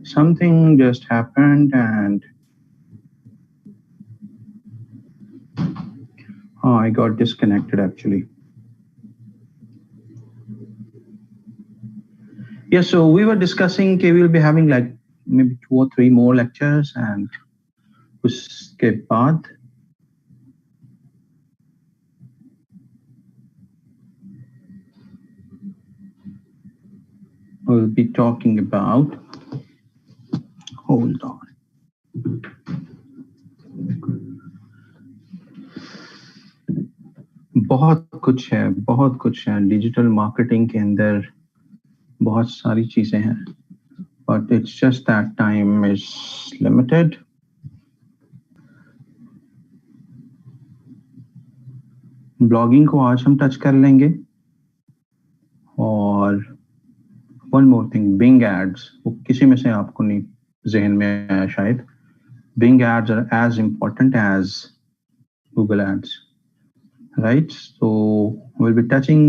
Something just happened and I got disconnected actually. Yeah, so we were discussing okay, we'll be having like maybe 2 or 3 more lectures and उसके बाद we'll be talking about, hold on, बहुत कुछ है digital marketing के अंदर, बहुत सारी चीजें हैं, but it's just that time is limited. Blogging को आज हम टच कर लेंगे और one more thing, Bing ads, वो किसी में से आपको नहीं जहन में आया शायद. Bing ads are as important as Google ads, right? So we'll be touching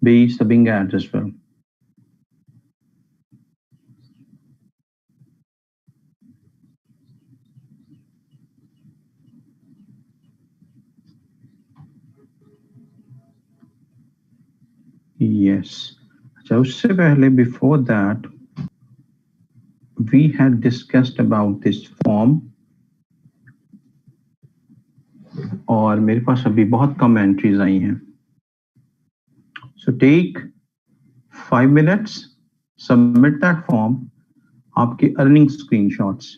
base the Bing ads as well. Yes. So उससे पहले before that we had discussed about this form और मेरे पास अभी बहुत कम एंट्रीज आई हैं. So take 5 minutes, submit that form. आपके earning screenshots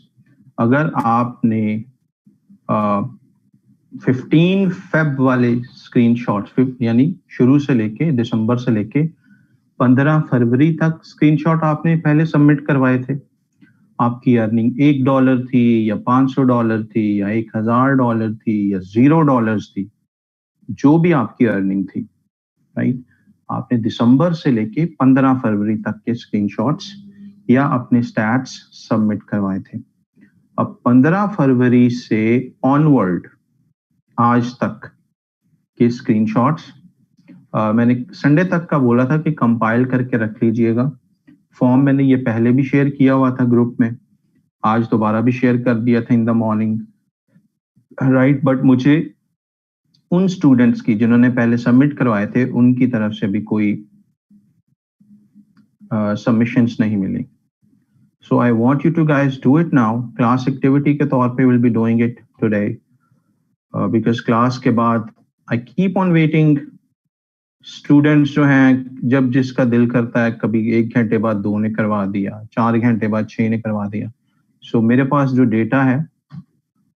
अगर आपने 15 फेब वाले स्क्रीनशॉट्स यानी शुरू से लेके दिसंबर से लेके 15 फरवरी तक स्क्रीनशॉट आपने पहले सबमिट करवाए थे, आपकी अर्निंग $1 थी या $500 थी या $1000 थी या $0 थी, जो भी आपकी अर्निंग थी, राइट, आपने दिसंबर से लेके 15 फरवरी तक के स्क्रीनशॉट्स या अपने स्टैट्स सबमिट करवाए थे. अब 15 फरवरी से ऑनवर्ड आज तक के स्क्रीनशॉट्स मैंने संडे तक का बोला था कि कंपाइल करके रख लीजिएगा. फॉर्म मैंने ये पहले भी शेयर किया हुआ था ग्रुप में, आज दोबारा भी शेयर कर दिया था इन द मॉर्निंग, राइट. बट मुझे उन स्टूडेंट्स की जिन्होंने पहले सबमिट करवाए थे उनकी तरफ से भी कोई सबमिशंस नहीं मिली. So I want you to guys do it now. Class activity के तौर पे will be doing it today because class के बाद I keep on waiting. Students जो हैं जब जिसका दिल करता है, कभी 1 घंटे बाद 2 ने करवा दिया, 4 घंटे बाद 6 ने करवा दिया. सो मेरे पास जो डेटा है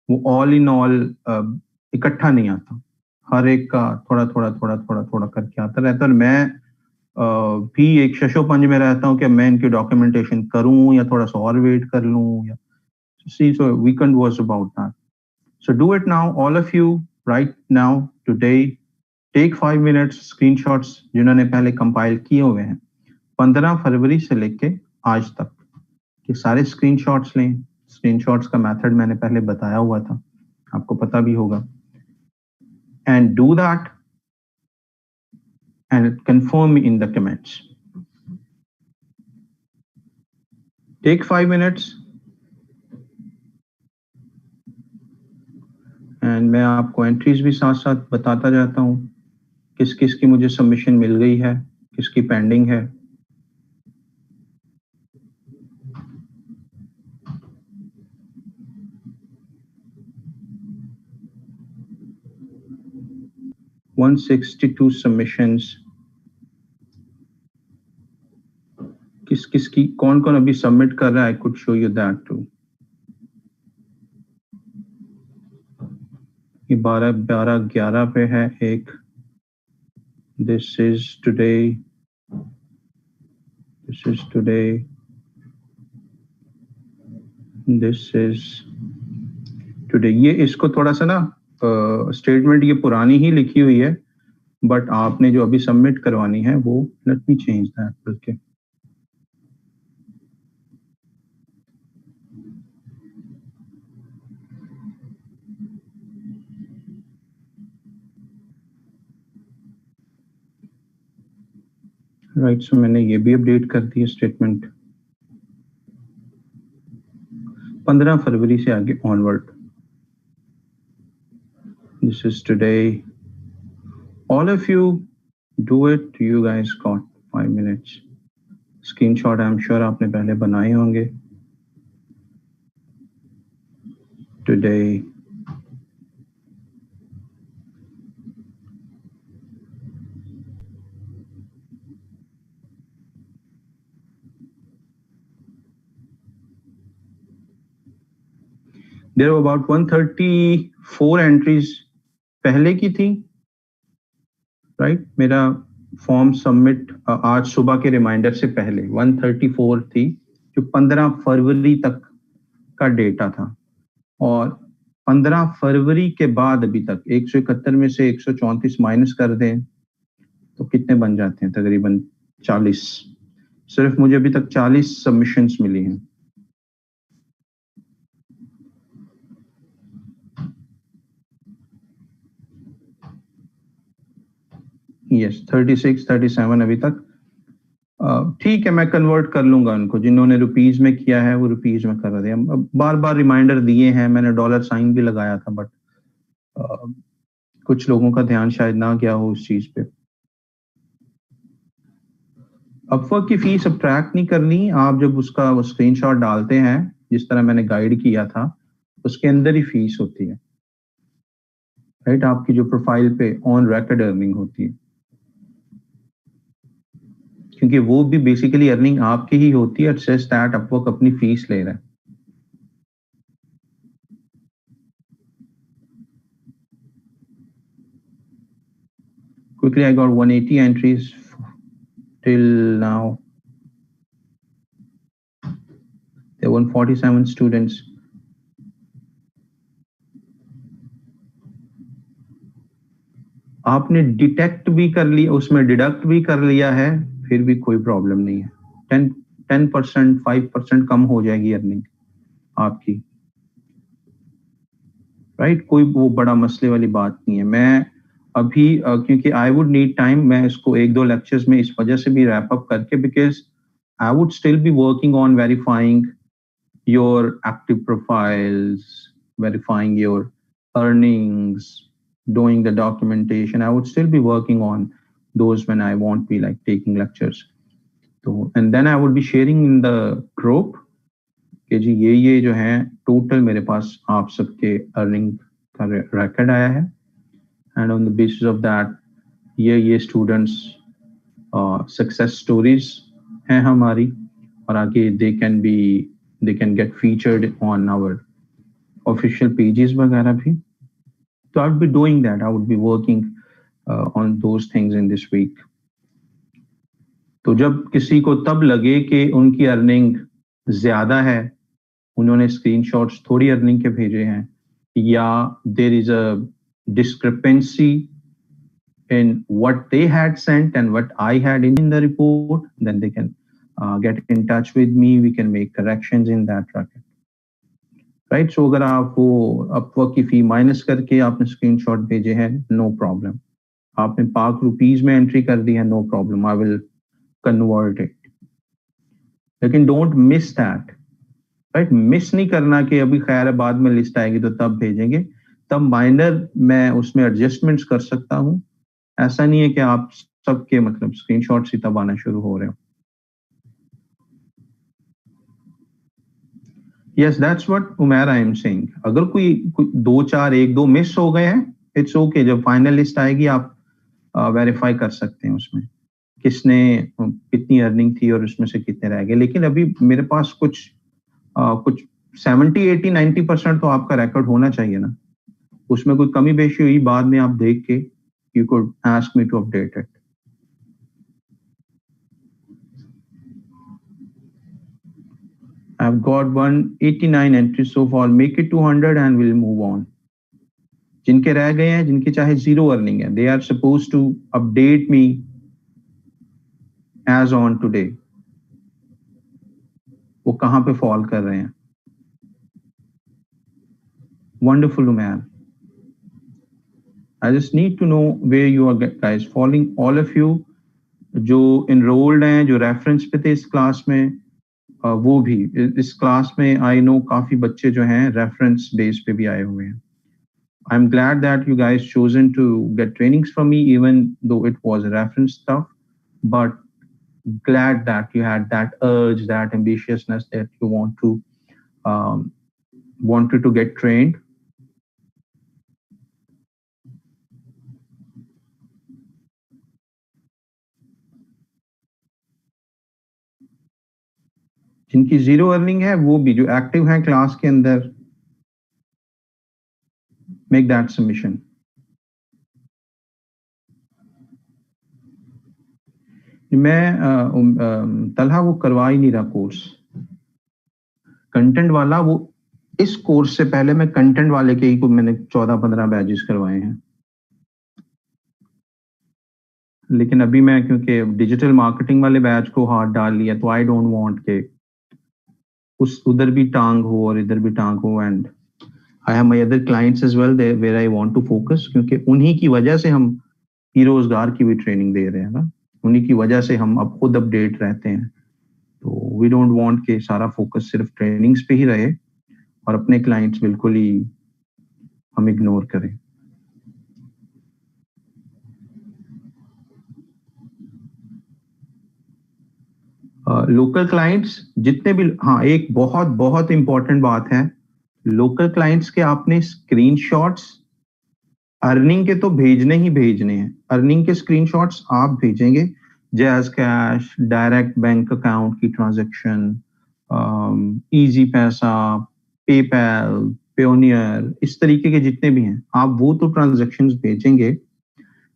वो ऑल इन ऑल इकट्ठा नहीं आता, हर एक का थोड़ा थोड़ा थोड़ा थोड़ा थोड़ा करके आता रहता है. और मैं भी एक शशोपंज में रहता हूँ कि मैं इनकी डॉक्यूमेंटेशन करूं या थोड़ा सा और वेट कर लूं या see. So weekend was about that. So do it now all of you right now today. Take 5 minutes, screenshots जिन्होंने पहले कंपाइल किए हुए हैं 15 फरवरी से लेके आज तक के सारे स्क्रीनशॉट्स लें. स्क्रीनशॉट्स का मेथड मैंने पहले बताया हुआ था, आपको पता भी होगा. And do that and confirm in the comments. Take 5 minutes and मैं आपको एंट्रीज भी साथ साथ बताता जाता हूँ, किस किस की मुझे सबमिशन मिल गई है, किसकी पेंडिंग है. $162 सबमिशंस. किस किस की कौन कौन अभी सबमिट कर रहा है, I could show you that too. ये 12-11 पे है एक. This is today, this is today, this is today. ये इसको थोड़ा सा ना स्टेटमेंट ये पुरानी ही लिखी हुई है, बट आपने जो अभी सबमिट करवानी है वो, लेट मी चेंज दैट बल्कि. राइट, सो मैंने ये भी अपडेट कर दी है स्टेटमेंट. 15 फरवरी से आगे onward. This is today. All of you do it. You guys got 5 minutes. Screenshot I'm sure आपने पहले बनाए होंगे. Today. There were about 134 entries पहले की थी, राइट? मेरा फॉर्म सबमिट आज सुबह के रिमाइंडर से पहले 134 थी, जो 15 फरवरी तक का डेटा था, और 15 फरवरी के बाद अभी तक 171 में से 134 माइनस कर दें तो कितने बन जाते हैं? तकरीबन 40. सिर्फ मुझे अभी तक 40 सबमिशंस मिली हैं. यस, 36 37 अभी तक. ठीक है, मैं कन्वर्ट कर लूंगा उनको. जिन्होंने रुपीज में किया है वो रुपीज में कर रहे हैं. बार बार रिमाइंडर दिए हैं, मैंने डॉलर साइन भी लगाया था, बट कुछ लोगों का ध्यान शायद ना गया हो उस चीज पे. अपवर्क की फीस सब्ट्रैक्ट नहीं करनी. आप जब उसका वो स्क्रीनशॉट डालते हैं, जिस तरह मैंने गाइड किया था, उसके अंदर ही फीस होती है, राइट? आपकी जो प्रोफाइल पे ऑन रिकॉर्ड अर्निंग होती है, क्योंकि वो भी बेसिकली अर्निंग आपकी ही होती है. इट सेज दैट अपवर्क अपनी फीस ले रहा है. Quickly, I got 180 entries till now. There were 147 students. आपने डिटेक्ट भी कर लिया, उसमें डिडक्ट भी कर लिया है, फिर भी कोई प्रॉब्लम नहीं है. 10% 5% कम हो जाएगी अर्निंग आपकी, राइट? कोई वो बड़ा मसले वाली बात नहीं है. मैं अभी क्योंकि आई वुड नीड टाइम, मैं इसको 1-2 लेक्चर्स में इस वजह से भी रैप अप करके, because I would still be working on verifying your active profiles, verifying your earnings, doing the documentation. I would still be working on those when I won't be like taking lectures. So, and then I would be sharing in the group कि जी ये जो है total मेरे पास आप सबके earning का record आया है, and on the basis of that ये स्टूडेंट्स सक्सेस स्टोरीज हैं हमारी, और आगे they can get featured on our official pages वगैरह भी. So I would be doing that. I would be working on those things in this week. तो जब किसी को तब लगे कि उनकी अर्निंग ज्यादा है, उन्होंने स्क्रीनशॉट्स थोड़ी अर्निंग के भेजे हैं, या there is a discrepancy in what they had sent and what I had in the report, then they can get in touch with me. We can make corrections in that record. Right? So अगर आप वो Upwork की फी minus करके आपने screenshot भेजे हैं, no problem. आपने पाक रुपीज में एंट्री कर दी है, no problem, I will convert it. लेकिन don't miss that, right? Miss नहीं करना कि अभी खैर है बाद में लिस्ट आएगी तो तब भेजेंगे, तब माइनर मैं उसमें एडजस्टमेंट्स कर सकता हूं. ऐसा नहीं है कि आप सबके मतलब स्क्रीनशॉट्स ही तब आना शुरू हो रहे हो. Yes, that's what Umair I am saying. अगर कोई 2-4 1-2 मिस हो गए हैं, इट्स ओके. जब फाइनल लिस्ट आएगी आप वेरीफाई कर सकते हैं उसमें किसने कितनी अर्निंग थी और उसमें से कितने रह गए. लेकिन अभी मेरे पास कुछ 70 80 90% तो आपका रिकॉर्ड होना चाहिए ना. उसमें कोई कमी बेशी हुई बाद में आप देख के you could ask me to update it. I've got 189 entries so far. Make it 200 and we'll move on. जिनके रह गए हैं, जिनके चाहे जीरो अर्निंग है, they are supposed to update me as on today. वो कहाँ पे फॉल कर रहे हैं? Wonderful, man. I just need to know where you are guys falling. All of you जो enrolled हैं, जो reference पे थे इस क्लास में, वो भी इस क्लास में आई नो काफी बच्चे जो हैं रेफरेंस बेस पे भी आए हुए हैं. I'm glad that you guys chosen to get trainings from me, even though it was reference stuff, but glad that you had that urge, that ambitiousness that you um, wanted to get trained. जिनकी zero earning है वो भी जो active हैं class के अंदर, make that submission. मैं तलहा वो करवा ही नहीं रहा कोर्स कंटेंट वाला. वो इस कोर्स से पहले मैं कंटेंट वाले के ही को मैंने 14-15 बैचेस करवाए हैं, लेकिन अभी मैं क्योंकि डिजिटल मार्केटिंग वाले बैच को हाथ डाल लिया तो आई डोंट वांट के उस उधर भी टांग हो और इधर भी टांग हो. And I have my other clients as well where I want to focus, क्योंकि उन्हीं की वजह से हम ही रोजगार की भी ट्रेनिंग दे रहे हैं ना, उन्हीं की वजह से हम अब खुद अपडेट रहते हैं. तो वी डोंट वांट के सारा फोकस सिर्फ ट्रेनिंग्स पे ही रहे और अपने क्लाइंट्स बिल्कुल ही हम इग्नोर करें. लोकल क्लाइंट्स जितने भी, हाँ एक बहुत बहुत इंपॉर्टेंट बात है, लोकल क्लाइंट्स के आपने स्क्रीनशॉट्स अर्निंग के तो भेजने ही भेजने हैं. अर्निंग के स्क्रीनशॉट्स आप भेजेंगे, jazz cash, direct bank account की ट्रांजैक्शन, इजी पैसा, पेपैल, पेयोनियर, इस तरीके के जितने भी हैं आप वो तो ट्रांजैक्शंस भेजेंगे.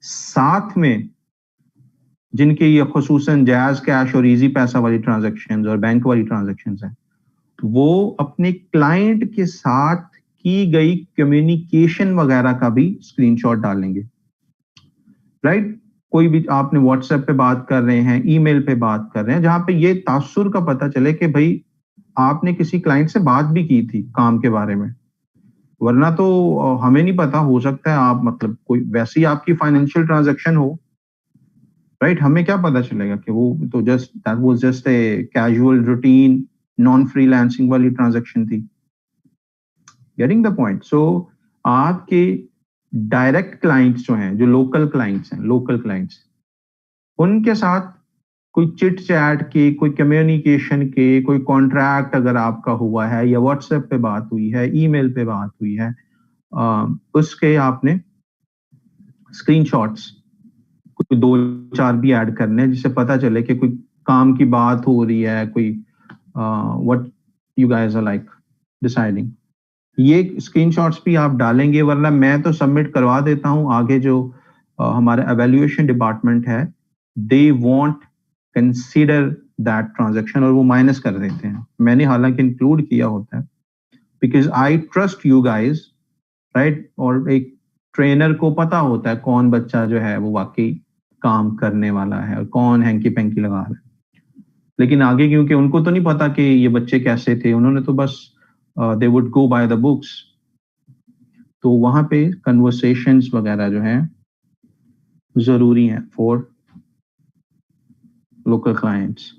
साथ में जिनके ये खुसूसन जैज कैश और इजी पैसा वाली ट्रांजैक्शंस और बैंक वाली ट्रांजैक्शंस हैं, वो अपने क्लाइंट के साथ की गई कम्युनिकेशन वगैरह का भी स्क्रीनशॉट डालेंगे. राइट, कोई भी आपने व्हाट्सएप पे बात कर रहे हैं, ईमेल पे बात कर रहे हैं, जहां पे ये तासुर का पता चले कि भाई आपने किसी क्लाइंट से बात भी की थी काम के बारे में. वरना तो हमें नहीं पता, हो सकता है आप मतलब कोई वैसी आपकी फाइनेंशियल ट्रांजैक्शन हो, राइट, हमें क्या पता चलेगा कि वो तो just that was just a casual routine non freelancing वाली ट्रांजैक्शन थी. Getting the point. सो आपके डायरेक्ट क्लाइंट्स जो हैं, जो लोकल क्लाइंट्स हैं, लोकल क्लाइंट्स, उनके साथ कोई चिट चैट के, कोई कम्युनिकेशन के, कोई कॉन्ट्रैक्ट अगर आपका हुआ है या व्हाट्सएप पे बात हुई है, ईमेल पे बात हुई है, उसके आपने स्क्रीनशॉट्स कोई 2-4 भी ऐड करने हैं, जिससे पता चले कि कोई काम की बात हो रही है, कोई what you guys are like deciding. ये स्क्रीनशॉट्स भी आप डालेंगे, वरना मैं तो सबमिट करवा देता हूं. आगे जो हमारा एवेल्युएशन डिपार्टमेंट है, they want consider that transaction और वो माइनस कर देते हैं. मैंने हालांकि इंक्लूड किया होता है because I trust you guys, right. और एक ट्रेनर को पता होता है कौन बच्चा जो है वो वाकई काम करने वाला है और कौन हैंकी पैंकी लगा रहा है. लेकिन आगे क्योंकि उनको तो नहीं पता कि ये बच्चे कैसे थे, उन्होंने तो बस they would go by the books. तो वहां पे कन्वर्सेशंस वगैरह जो हैं जरूरी हैं फॉर लोकल क्लाइंट्स.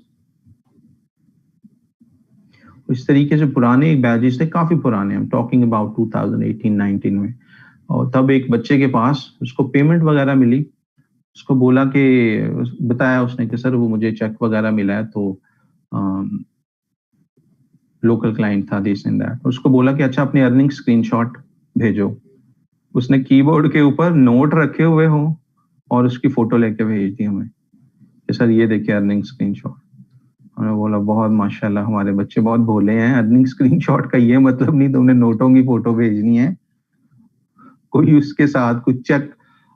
इस तरीके से पुराने बैचेस थे, काफी पुराने, हम टॉकिंग अबाउट 2018-19 में. और तब एक बच्चे के पास उसको पेमेंट वगैरह मिली, उसको बोला कि, बताया उसने कि सर वो मुझे चेक वगैरह मिला है, तो लोकल क्लाइंट था दिस एंड दैट. उसको बोला कि अच्छा अपनी अर्निंग स्क्रीनशॉट भेजो. उसने कीबोर्ड के ऊपर नोट रखे हुए हो और उसकी फोटो लेके भेज दी हमें कि सर ये देखिए अर्निंग स्क्रीनशॉट. हमने बोला बहुत माशाल्लाह, हमारे बच्चे बहुत भोले हैं. अर्निंग स्क्रीनशॉट का ये मतलब नहीं तुमने नोटों की फोटो भेजनी है, कोई उसके साथ कुछ चेक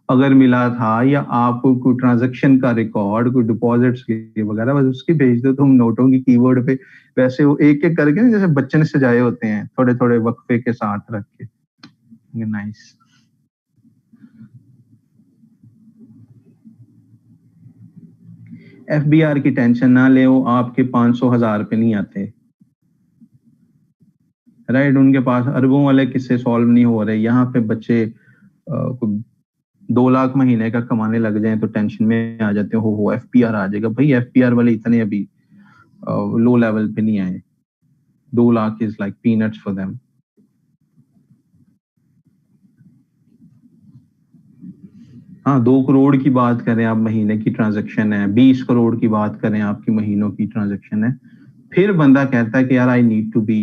अगर मिला था या आपको कोई ट्रांजैक्शन का रिकॉर्ड, कोई डिपॉजिट्स के वगैरह, बस उसकी भेज दो. तुम नोटों की कीबोर्ड पे वैसे वो एक एक करके जैसे बच्चे ने सजाए होते हैं, थोड़े थोड़े वक्फे के साथ रख के. नाइस. एफबीआर की टेंशन ना ले, आपके 500,000 रुपए नहीं आते, राइट. उनके पास अरबों वाले किस्से सॉल्व नहीं हो रहे. यहाँ पे बच्चे 2 लाख महीने का कमाने लग जाए तो टेंशन में आ जाते हो एफपीआर आ जाएगा. भाई एफपीआर वाले इतने अभी लो लेवल पे नहीं आए. 2 lakh is like peanuts for them. हाँ, 2 करोड़ की बात करें आप महीने की ट्रांजैक्शन है, 20 करोड़ की बात करें आपकी महीनों की ट्रांजैक्शन है, फिर बंदा कहता है कि यार I need to be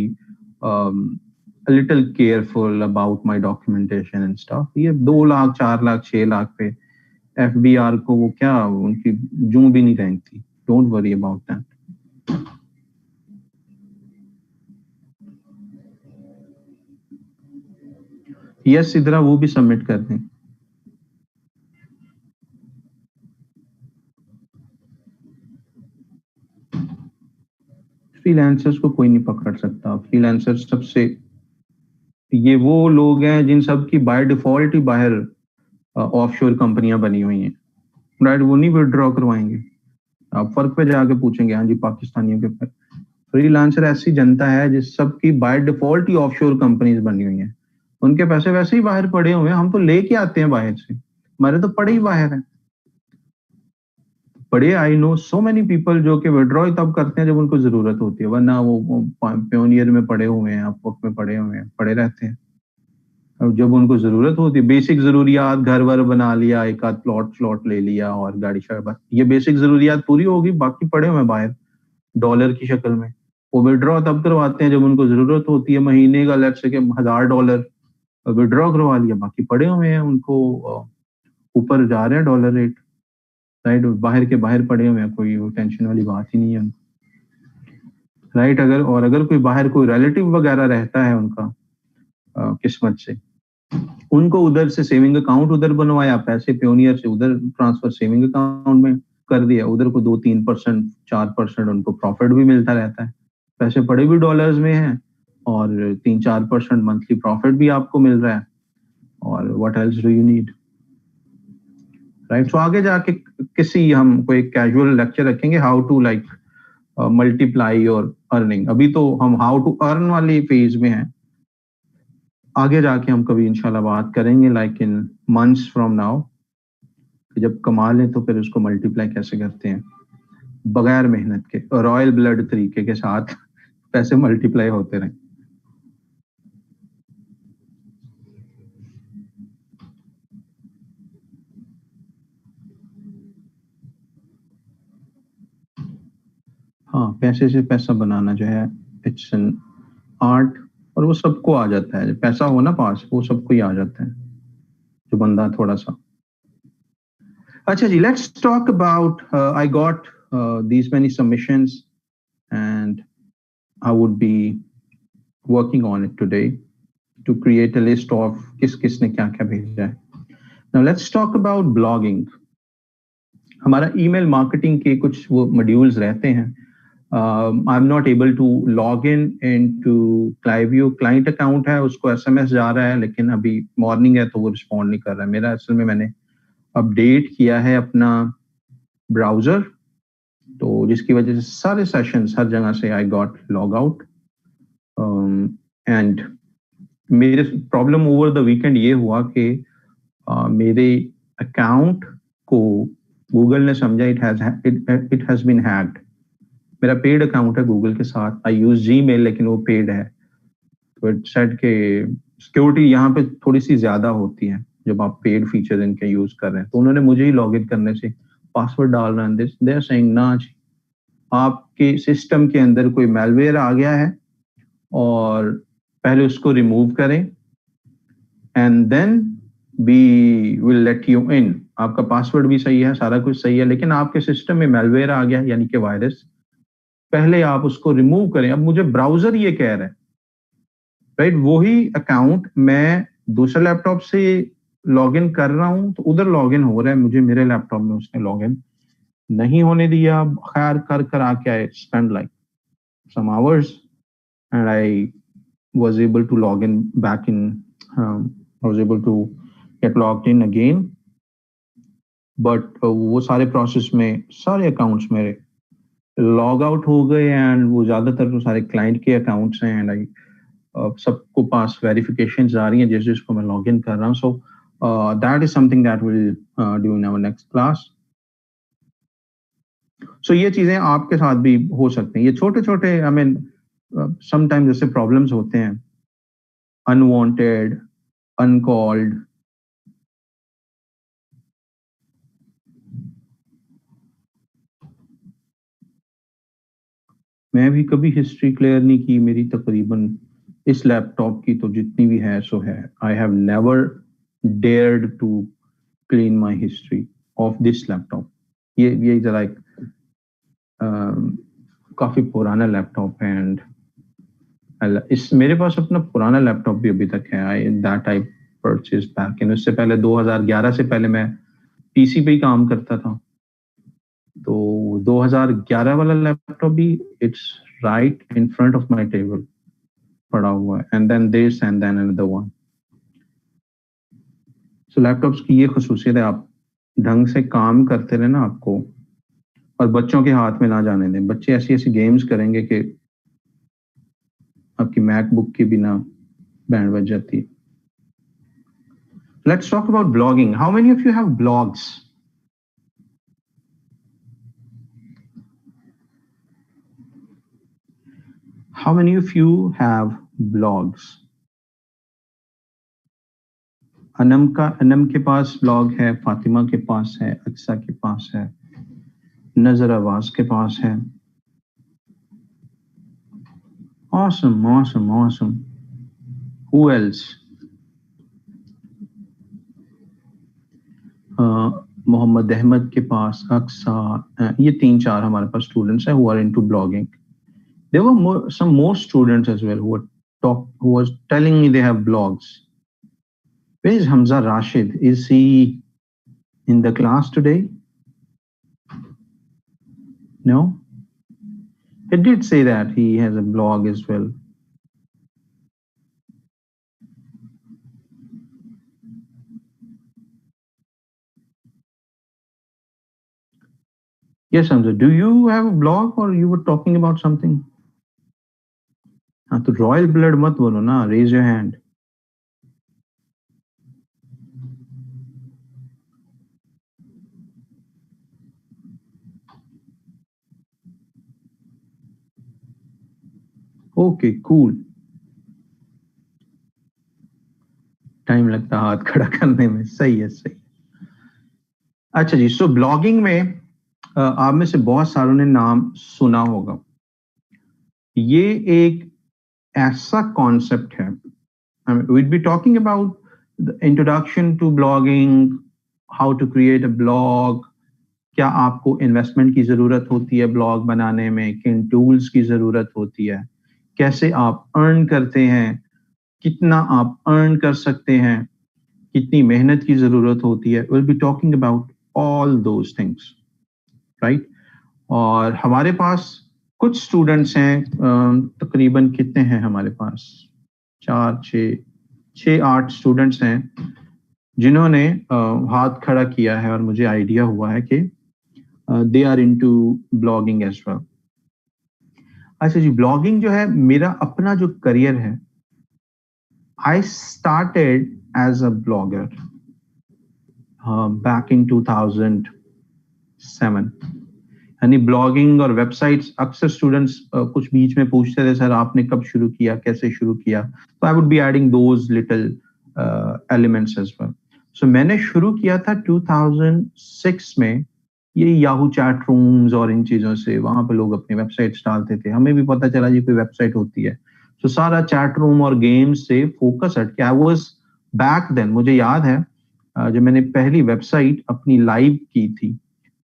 a little careful about my documentation and stuff. ये 2 लाख 4 लाख 6 लाख पे FBR को वो क्या उनकी जूं भी नहीं रेंगती. Don't worry about that. Yes इधर वो भी सबमिट कर दें. फ्रीलांसर्स को कोई नहीं पकड़ सकता. फ्रीलांसर सबसे ये वो लोग हैं जिन सब की बाय डिफॉल्ट ही बाहर ऑफशोर कंपनियां बनी हुई हैं, राइट. वो नहीं विड्रॉ करवाएंगे. आप फर्क पे जाके पूछेंगे, हाँ जी पाकिस्तानियों के. फ्रीलांसर ऐसी जनता है जिस सबकी by default he offshore companies बनी हुई हैं. उनके पैसे वैसे ही बाहर पड़े हुए हैं, हम तो लेके आते हैं बाहर से, हमारे तो पड़े ही बाहर हैं. पड़े I know so many people जो कि विड्रॉ तब करते हैं जब उनको जरूरत होती है, वरना वो प्योनियर में पड़े हुए हैं, अपवर्क में पड़े हुए हैं, पड़े रहते हैं. अब जब उनको जरूरत होती है, बेसिक जरूरियात, घर वर बना लिया, एक आध प्लॉट स्लॉट ले लिया और गाड़ी शाड़ी, ये बेसिक जरूरियात पूरी होगी, बाकी पड़े हुए हैं बाहर डॉलर की शक्ल में. वो विड्रॉ तब करवाते हैं जब उनको जरूरत होती है, महीने का लेट्स से $1000 विड्रॉ करवा लिया, बाकी पड़े हुए हैं, उनको ऊपर जा रहे हैं डॉलर रेट, राइट. बाहर के बाहर पड़े हुए हैं, कोई टेंशन वाली बात ही नहीं है, राइट. अगर कोई बाहर कोई रिलेटिव वगैरह रहता है उनका किस्मत से, उनको उधर से सेविंग अकाउंट उधर बनवाया, पैसे प्योनियर से उधर ट्रांसफर सेविंग अकाउंट में कर दिया, उधर को 2-3% 4% उनको प्रॉफिट भी मिलता रहता है. पैसे पड़े भी डॉलर्स में हैं और 3-4% मंथली प्रॉफिट भी आपको मिल रहा है. और what else do you need, right. So आगे जाके किसी हम कोई कैजुअल लेक्चर रखेंगे हाउ टू लाइक मल्टीप्लाई और अर्निंग. अभी तो हम हाउ टू अर्न वाली फेज में हैं. आगे जाके हम कभी इंशाल्लाह बात करेंगे like in months from now, जब कमा लें तो फिर उसको मल्टीप्लाई कैसे करते हैं बगैर मेहनत के, रॉयल ब्लड तरीके के साथ पैसे मल्टीप्लाई होते रहें. हाँ, पैसे से पैसा बनाना जो है इट्स एन आर्ट, और वो सबको आ जाता है. पैसा हो ना पास, वो सबको ही आ जाता है जो बंदा थोड़ा सा. अच्छा जी, let's talk about, I got these many submissions and I would be working on it today to create a list of किस किसने क्या क्या भेजा है. Now let's talk about blogging. हमारा ईमेल मार्केटिंग के कुछ वो मॉड्यूल्स रहते हैं. I am not able to log into Klaviyo. Client account है, उसको SMS जा रहा है, लेकिन अभी मॉर्निंग है तो वो रिस्पॉन्ड नहीं कर रहा है. मेरा असल में मैंने अपडेट किया है अपना ब्राउजर, तो जिसकी वजह से सारे सेशंस हर जगह से I got log out. And मेरे प्रॉब्लम ओवर द वीकेंड ये हुआ कि मेरे अकाउंट को गूगल ने समझा इट हैज बीन हैक्ड. मेरा पेड अकाउंट है गूगल के साथ, आई यूज जीमेल, लेकिन वो पेड है. तो इट सेड के सिक्योरिटी यहाँ पे थोड़ी सी ज्यादा होती है जब आप पेड फीचर इनके यूज कर रहे हैं. तो उन्होंने मुझे ही लॉग इन करने से पासवर्ड डाल रहे हैं. दे आर सेइंग ना जी, आपके सिस्टम के अंदर कोई मैलवेयर आ गया है और पहले उसको रिमूव करें and then we will let you in. आपका पासवर्ड भी सही है, सारा कुछ सही है, लेकिन आपके सिस्टम में मैलवेयर आ गया यानी कि वायरस, पहले आप उसको रिमूव करें. अब मुझे ब्राउजर ये कह रहा है, राइट. वही अकाउंट मैं दूसरे लैपटॉप से लॉगिन कर रहा हूं तो उधर लॉगिन हो रहा है, मुझे मेरे लैपटॉप में उसने लॉगिन नहीं होने दिया. खैर कर आके I spend like some hours and I was able to log in back in, I was able to get logged in again, but वो सारे प्रोसेस में सारे अकाउंट्स मेरे लॉग आउट हो गए एंड वो ज्यादातर तो सारे क्लाइंट के अकाउंट्स हैं एंड आई सबको पास वेरिफिकेशन आ रही हैं जैसे जिसको मैं लॉग इन कर रहा हूँ. So that is something that will do in our next class. So ये चीजें आपके साथ भी हो सकती हैं। ये छोटे छोटे आई मीन समटाइम जैसे प्रॉब्लम्स होते हैं, अनवांटेड, अनकॉल्ड। मैं भी कभी हिस्ट्री क्लियर नहीं की, मेरी तकरीबन इस लैपटॉप की तो जितनी भी है सो है। I have never dared to clean my history of this laptop. ये जरा एक काफी पुराना लैपटॉप है एंड इस मेरे पास अपना पुराना लैपटॉप भी अभी तक है। आई परचेज बैक इन, उससे पहले 2011 से पहले मैं पीसी पे ही काम करता था। तो 2011 वाला लैपटॉप भी it's right in front of my table पड़ा हुआ है, and then this and then another one. So laptops की ये खसूसियत है, आप ढंग से काम करते रहे ना आपको, और बच्चों के हाथ में ना जाने दें। बच्चे ऐसी ऐसी गेम्स करेंगे कि आपकी मैकबुक की बिना बैंड बज जाती है। Let's talk about blogging. How many of you have blogs? How many of you have blogs? Anam के पास ब्लॉग है, फातिमा के पास है, अक्सा के पास है, नजर आवाज के पास है। Awesome, awesome, awesome. Who else? Mohammad Ahmad के पास, अक्सा, ये 3-4 हमारे पास स्टूडेंट्स हैं who are into blogging. There were some more students as well who was telling me they have blogs. Where is Hamza Rashid? Is he in the class today? No? He did say that he has a blog as well. Yes, Hamza. Do you have a blog or you were talking about something? हाँ तो royal blood मत बोलो ना, raise your hand. Okay cool. Time लगता हाथ खड़ा करने में, सही है सही। अच्छा जी, सो ब्लॉगिंग में आप में से बहुत सारों ने नाम सुना होगा। ये एक ऐसा कॉन्सेप्ट है, we'd be talking about the introduction to blogging, how to create a blog, क्या आपको इन्वेस्टमेंट की जरूरत होती है ब्लॉग बनाने में, किन टूल्स की जरूरत होती है, कैसे आप अर्न करते हैं, कितना आप अर्न कर सकते हैं, कितनी मेहनत की जरूरत होती है। Will be talking about all those things, right. और हमारे पास कुछ स्टूडेंट्स हैं, तकरीबन कितने हैं हमारे पास, 4 6 6 8 स्टूडेंट्स हैं जिन्होंने हाथ खड़ा किया है और मुझे आइडिया हुआ है कि they are into blogging as well. अच्छा जी, ब्लॉगिंग जो है मेरा अपना जो करियर है, I started as a blogger back in 2007। यानी ब्लॉगिंग और वेबसाइट्स, अक्सर स्टूडेंट्स कुछ बीच में पूछते थे सर आपने कब शुरू किया, कैसे शुरू किया, तो I would be adding those little elements as well. So मैंने शुरू किया था 2006 में, ये याहू चैट रूम्स और इन चीजों से, वहां पे लोग अपनी वेबसाइट्स डालते थे, हमें भी पता चला जी कोई वेबसाइट होती है। तो सारा चैट रूम और गेम्स से फोकस हट के, आई वाज बैक देन, मुझे याद है जब मैंने पहली वेबसाइट अपनी लाइव की थी,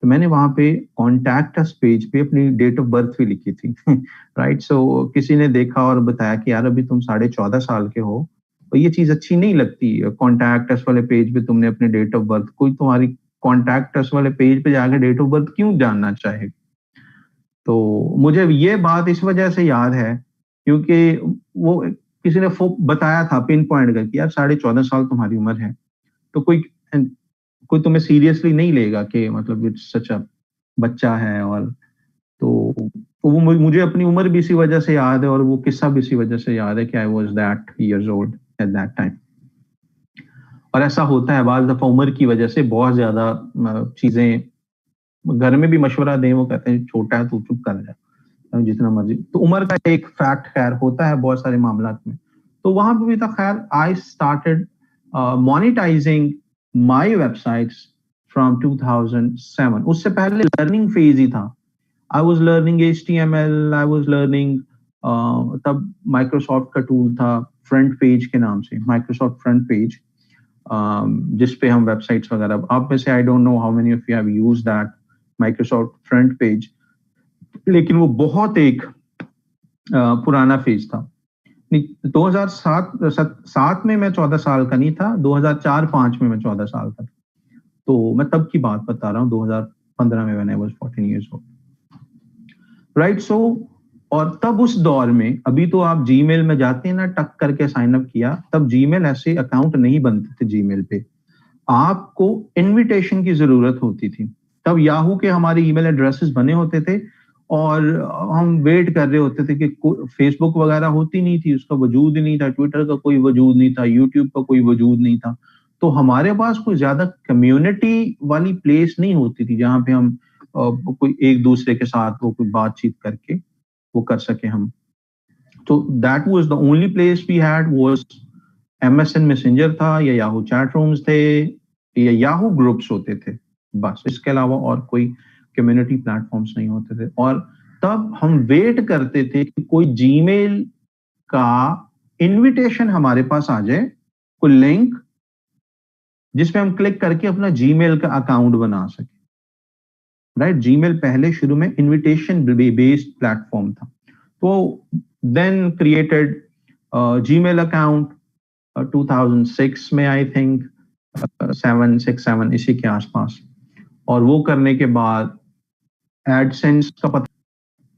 तो मैंने वहां पे कॉन्टैक्ट अस पेज पे अपनी डेट ऑफ बर्थ भी लिखी थी राइट। सो किसी ने देखा और बताया कि यार अभी तुम 14.5 साल के हो, तो ये चीज अच्छी नहीं लगती, कॉन्टैक्ट अस वाले पेज पे तुमने अपनी डेट ऑफ बर्थ, कोई तुम्हारी कॉन्टैक्ट अस वाले पेज पे जाकर डेट ऑफ बर्थ क्यों जानना चाहे। तो मुझे ये बात इस वजह से याद है क्योंकि वो किसी ने बताया था पिन पॉइंट करके, यार 14.5 साल तुम्हारी उम्र है, तो कोई कोई तुम्हें सीरियसली नहीं लेगा कि मतलब इट्स सच अ बच्चा है। और तो वो मुझे अपनी उम्र भी इसी वजह से याद है और वो किस्सा भी इसी वजह से याद है कि I was that years old at that time. और ऐसा होता है बाज दफा उम्र की वजह से बहुत ज्यादा चीजें घर में भी मशवरा दें, वो कहते हैं छोटा है तो चुप कर जा, जितना मर्जी। तो उम्र का एक फैक्ट खैर होता है बहुत सारे मामलात में, तो वहां पे भी था। खैर I started monetising my websites from 2007। उससे पहले लर्निंग फेज ही था। I was learning HTML, I was learning, तब माइक्रोसॉफ्ट का टूल था फ्रंट पेज के नाम से, माइक्रोसॉफ्ट फ्रंट पेज, जिस पे हम वेबसाइट्स वगैरह, आप में से I don't know how many of you have used that Microsoft front page, लेकिन वो बहुत एक पुराना फेज था। 2007 में मैं 14 साल का नहीं था, 2004-5 में मैं 14 साल का था। तो मैं तब की बात बता रहा हूँ, 2015 में when I was 14 years old, right. So और तब उस दौर में, अभी तो आप जीमेल में जाते हैं ना, टक करके साइन अप किया, तब जीमेल ऐसे अकाउंट नहीं बनते थे जीमेल पे, आपको इनविटेशन की जरूरत होती थी। तब याहू के हमारे ईमेल एड्रेसेस बने होते थे और हम वेट कर रहे होते थे कि फेसबुक वगैरह होती नहीं थी, उसका वजूद ही नहीं था, ट्विटर का कोई वजूद नहीं था, यूट्यूब का कोई वजूद नहीं था, तो हमारे पास कोई ज्यादा कम्युनिटी वाली प्लेस नहीं होती थी जहां पे हम कोई एक दूसरे के साथ वो कोई बातचीत करके वो कर सके हम। तो that was the only place we had, was MSN messenger था, या याहू चैट रूम्स थे, या याहू ग्रुप्स होते थे, बस। इसके अलावा और कोई कम्युनिटी प्लेटफॉर्म्स नहीं होते थे। और तब हम वेट करते थे कि कोई जीमेल का इनविटेशन हमारे पास आ जाए, कोई लिंक जिसमें हम क्लिक करके अपना जीमेल का अकाउंट बना सके, राइट। जीमेल पहले शुरू में इनविटेशन बेस्ड प्लेटफॉर्म था। तो देन क्रिएटेड जीमेल अकाउंट 2006 में, आई थिंक 7 इसी के आसपास। और वो करने के बाद एडसेंस का पता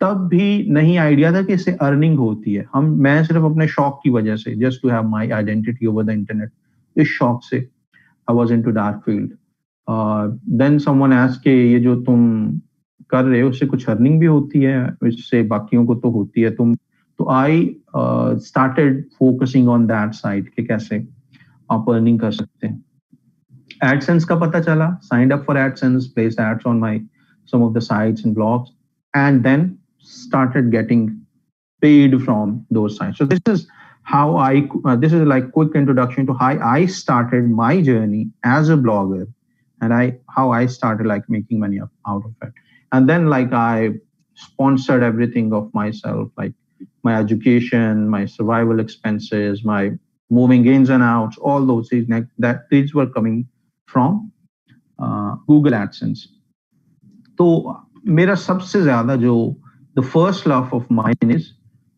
तब भी नहीं आइडिया था कि इससे अर्निंग होती है। मैं सिर्फ अपने शौक की वजह से, just to have my identity over the internet, इस शौक से I was into dark field. Then someone asked कि ये जो तुम कर रहे हो उससे कुछ अर्निंग भी होती है, इससे बाकियों को तो होती है, तुम तो I started focusing on that side कि कैसे आप अर्निंग कर सकते हैं। AdSense का पता चला, signed up for AdSense, placed ads on my some of the sites and blogs, and then started getting paid from those sites. So this is how this is like quick introduction to how I started my journey as a blogger, and how I started like making money out of it. And then like I sponsored everything of myself, like my education, my survival expenses, my moving ins and outs, all those things that these were coming from Google AdSense. तो मेरा सबसे ज्यादा जो the first love of mine is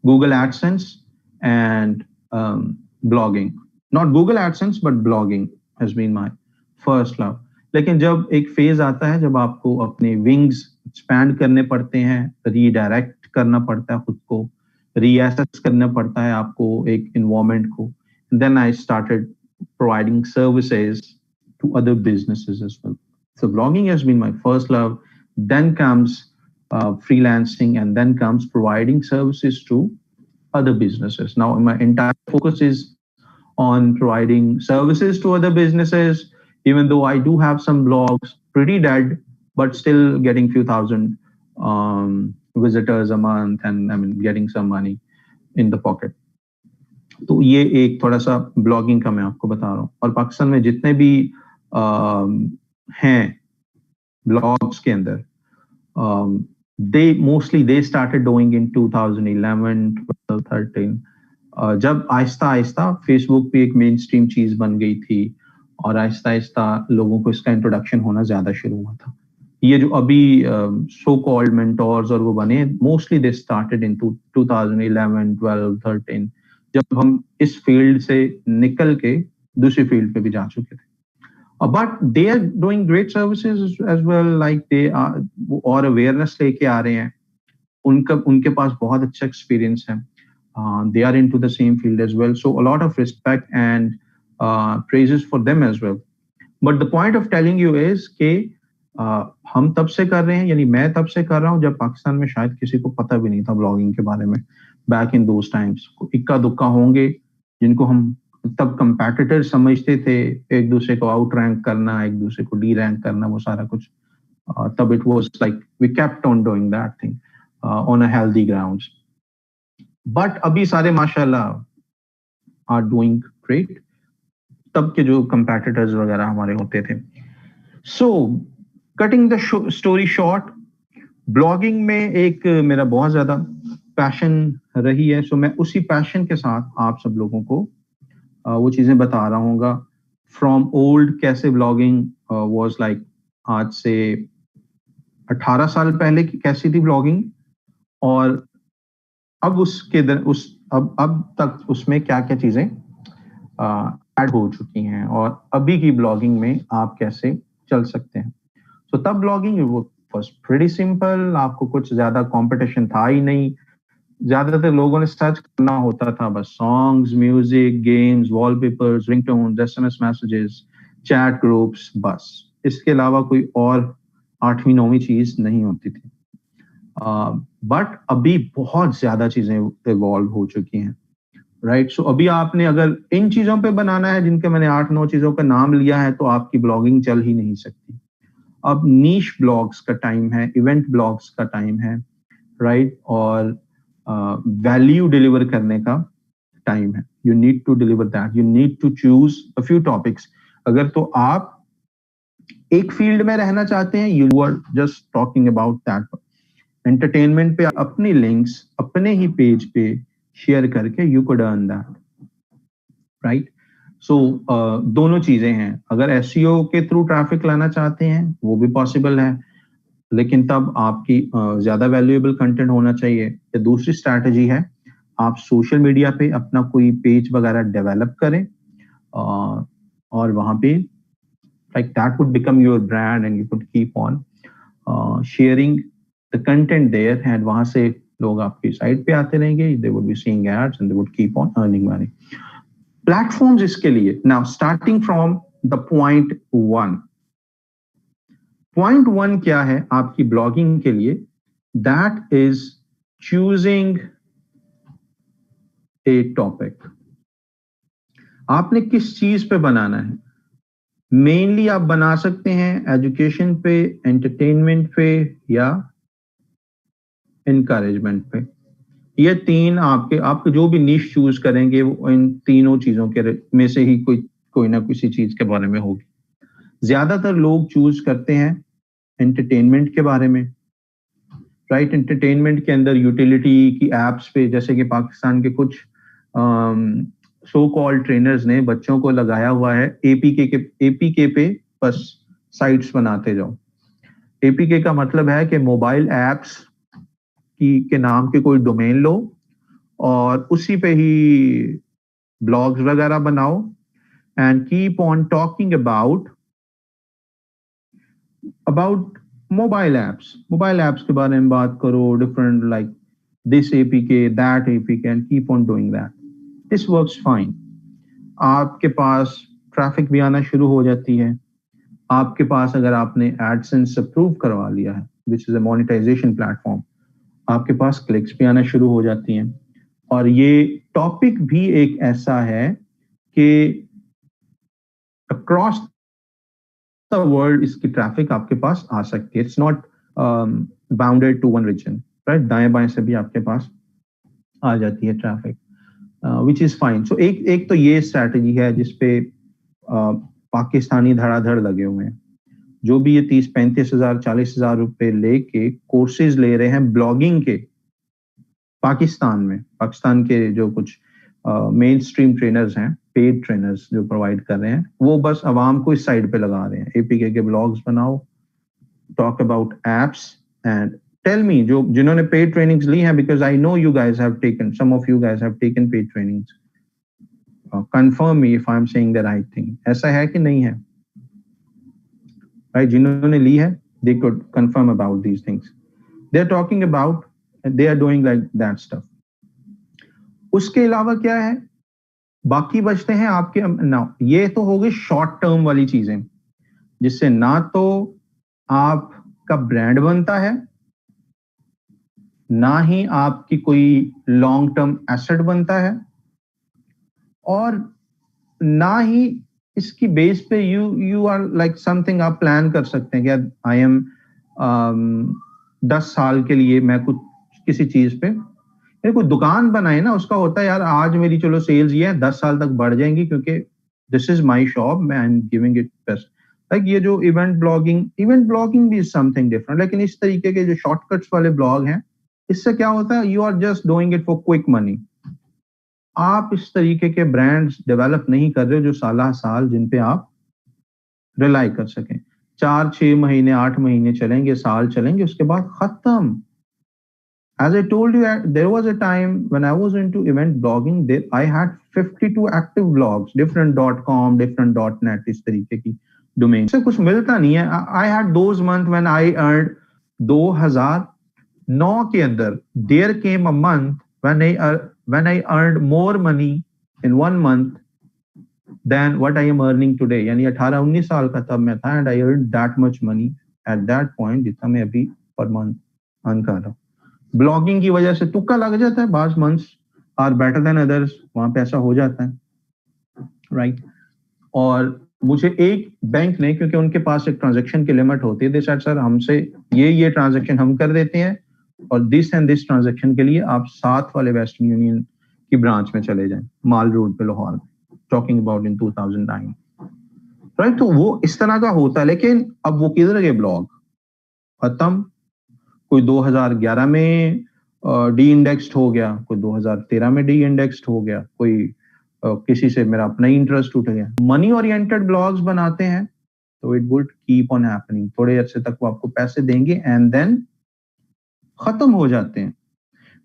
Google AdSense and blogging. Not Google AdSense, but blogging has been my first love. लेकिन जब एक phase आता है जब आपको अपने विंग्स एक्सपैंड करने पड़ते हैं, रीडायरेक्ट करना पड़ता है खुद को, रीएसेस करना पड़ता है आपको एक इन्वायरमेंट को, then I started providing services to other businesses as well. So blogging has been my first love. Then comes freelancing, and then comes providing services to other businesses. Now my entire focus is on providing services to other businesses, even though I do have some blogs pretty dead, but still getting few thousand visitors a month, and I mean getting some money in the pocket. तो ये एक थोड़ा सा blogging का मैं आपको बता रहा हूँ। और पाकिस्तान में जितने भी हैं ब्लॉग्स के अंदर, they started doing in 2011, 12, 13, जब आहिस्ता आहिस्ता फेसबुक भी एक मेन स्ट्रीम चीज बन गई थी और आहिस्ता आहिस्ता लोगों को इसका इंट्रोडक्शन होना ज्यादा शुरू हुआ था। ये जो अभी सो कॉल्ड मेंटोर्स और वो बने, मोस्टली दे स्टार्टेड इन 2011, 12, 13, जब हम इस फील्ड से निकल के दूसरी फील्ड पे भी जा चुके थे। But they are doing great services as well, like they are, और अवेयरनेस लेके आ रहे हैं, उनके पास बहुत अच्छा एक्सपीरियंस है, they are into the same field as well, so a lot of respect and praises for them as well. But the point of telling you is कि हम तब से कर रहे हैं, यानी मैं तब से कर रहा हूँ जब पाकिस्तान में शायद किसी को पता भी नहीं था ब्लॉगिंग के बारे में। बैक इन दोज टाइम्स इक्का दुक्का होंगे जिनको हम तब कंपेटिटर समझते थे, एक दूसरे को आउट रैंक करना, एक दूसरे को डी रैंक करना, वो सारा कुछ तब it was like we kept on doing that thing on a healthy grounds. But अभी सारे माशाल्लाह are doing great. तब के जो competitors वगैरह हमारे होते थे. So cutting the story short, blogging में एक मेरा बहुत ज्यादा पैशन रही है. सो मैं उसी पैशन के साथ आप सब लोगों को वो चीजें बता रहा हूँगा. फ्रॉम ओल्ड कैसे ब्लॉगिंग वाज लाइक, आज से 18 साल पहले की कैसी थी ब्लॉगिंग, और अब अब तक उसमें क्या क्या चीजें ऐड हो चुकी हैं, और अभी की ब्लॉगिंग में आप कैसे चल सकते हैं. सो तब ब्लॉगिंग वो was pretty simple. आपको कुछ ज्यादा कंपटीशन था ही नहीं. ज्यादातर लोगों ने सर्च करना होता था बस songs, music, games, wallpapers, ringtones, SMS messages, chat groups, बस. इसके अलावा कोई और 8वीं 9वीं चीज नहीं होती थी. बट अभी बहुत ज्यादा चीजें इवॉल्व हो चुकी हैं, राइट. सो अभी आपने अगर इन चीजों पे बनाना है जिनके मैंने 8-9 चीजों का नाम लिया है, तो आपकी ब्लॉगिंग चल ही नहीं सकती. अब नीश ब्लॉग्स का टाइम है, इवेंट ब्लॉग्स का टाइम है, राइट. और वैल्यू डिलीवर करने का टाइम है. You need to deliver that. You need to choose a few topics. अगर तो आप एक फील्ड में रहना चाहते हैं, you are just talking about that. Entertainment पे अपनी लिंक्स अपने ही पेज पे शेयर करके you could earn that, right. So दोनों चीजें हैं. अगर एसईओ के थ्रू ट्रैफिक लाना चाहते हैं वो भी पॉसिबल है, लेकिन तब आपकी ज्यादा वैल्यूएबल कंटेंट होना चाहिए. या दूसरी स्ट्रैटेजी है, आप सोशल मीडिया पे अपना कोई पेज वगैरह डेवलप करें, और वहां पे like that would become your brand and you could keep on sharing the content there, and वहां से लोग आपकी साइट पे आते रहेंगे. They would be seeing ads and they would keep on earning money. Platforms इसके लिए, now starting from the point 1. Point 1 क्या है आपकी ब्लॉगिंग के लिए? That is choosing a topic. आपने किस चीज पे बनाना है? मेनली आप बना सकते हैं एजुकेशन पे, एंटरटेनमेंट पे, या इनकरेजमेंट पे. ये तीन आपके जो भी नीश चूज करेंगे वो इन तीनों चीजों के में से ही कोई ना किसी चीज के बारे में होगी. ज्यादातर लोग चूज करते हैं एंटरटेनमेंट के बारे में, राइट. एंटरटेनमेंट के अंदर यूटिलिटी की एप्स पे, जैसे कि पाकिस्तान के कुछ सो कॉल्ड ट्रेनर्स ने बच्चों को लगाया हुआ है एपीके पे बस साइट्स बनाते जाओ. एपीके का मतलब है कि मोबाइल एप्स के नाम के कोई डोमेन लो और उसी पे ही ब्लॉग्स वगैरह बनाओ, and keep on talking about mobile apps के बारे में बात करो. Different like this APK, that APK, and keep on doing that. This works fine. आपके पास ट्रैफिक भी आना शुरू हो जाती है. आपके पास अगर आपने एडसेंस अप्रूव करवा लिया है, which is a monetization platform, आपके पास क्लिक्स भी आना शुरू हो जाती हैं. और ये टॉपिक भी एक ऐसा है कि अक्रॉस द वर्ल्ड इसकी ट्रैफिक आपके पास आ सकती है. It's not bounded to one region, right. दाएं बाएं से भी आपके पास आ जाती है traffic, which is fine. So एक तो ये स्ट्रैटेजी है जिसपे पाकिस्तानी धड़ाधड़ लगे हुए हैं. जो भी ये 30-35 हजार 40 हजार रुपए लेके कोर्सेज ले रहे हैं ब्लॉगिंग के पाकिस्तान के जो कुछ मेन स्ट्रीम ट्रेनर्स हैं, पेड ट्रेनर्स जो प्रोवाइड कर रहे हैं, वो बस आवाम को इस साइड पे लगा रहे हैं. एपीके के ब्लॉग्स बनाओ, talk about apps, and tell me जिन्होंने पेड ट्रेनिंग्स ली हैं, because I know you guys have taken, some of you guys have taken paid trainings. Confirm me if I am saying the right thing. ऐसा है कि नहीं है? Right. जिन्होंने ली है, they could confirm about these things. They are talking about, they are doing like that stuff. उसके अलावा क्या है? बाकी बचते हैं आपके ना. ये तो हो गई शॉर्ट टर्म वाली चीजें, जिससे ना तो आपका ब्रांड बनता है, ना ही आपकी कोई लॉन्ग टर्म एसेट बनता है, और ना ही इसकी बेस पे यू आर लाइक समथिंग आप प्लान कर सकते हैं कि आई एम 10 साल के लिए मैं कुछ किसी चीज पे कोई दुकान बनाए ना, उसका होता है यार आज मेरी चलो सेल्स ये है 10 साल तक बढ़ जाएंगी क्योंकि दिस इज माय शॉप, मैं I am giving it best. Like ये जो इवेंट ब्लॉगिंग भी समथिंग डिफरेंट, लेकिन इस तरीके के जो शॉर्टकट्स वाले ब्लॉग हैं, इससे क्या होता है, you are just doing it for quick money. आप इस तरीके के ब्रांड्स डेवलप नहीं कर रहे हो जो साल साल जिन पे आप रिलाई कर सकें। 4-6 महीने 8 महीने चलेंगे, साल चलेंगे, उसके बाद खत्म। As I told you, there was a time when I was into event blogging, there I had 52 active blogs, different .com, different .net, इस तरीके की domain से कुछ मिलता नहीं है। I had those months when I earned 2009 के अंदर, there came a month when I earned more money in 1 month than what I am earning today। यानी 18-19 साल का तब मैं था, and I earned that much money at that point जितना मैं अभी per month earn कर रहा हूँ। ब्लॉगिंग की वजह से तुक्का लग जाता है, बाज months are better than others, वहां पे ऐसा हो जाता है, राइट। और मुझे एक बैंक ने, क्योंकि उनके पास एक ट्रांजैक्शन की लिमिट होती है, दे सेड सर हमसे ये ट्रांजैक्शन हम कर देते हैं और दिस एंड दिस ट्रांजैक्शन के लिए आप 7 वाले वेस्टर्न यूनियन की ब्रांच में चले जाएं, माल रोड पे Lahore, talking about in 2009, right. तो वो इस तरह का होता है, लेकिन अब वो किधर गए ब्लॉग, खत्म। कोई 2011 में डी इंडेक्स्ड हो गया, कोई 2013 में डी इंडेक्स्ड हो गया, कोई किसी से मेरा अपना इंटरेस्ट उठ गया। मनी ओरिएंटेड ब्लॉग्स बनाते हैं तो it would keep on happening, थोड़े अरसे तक वो आपको पैसे देंगे एंड देन खत्म हो जाते हैं।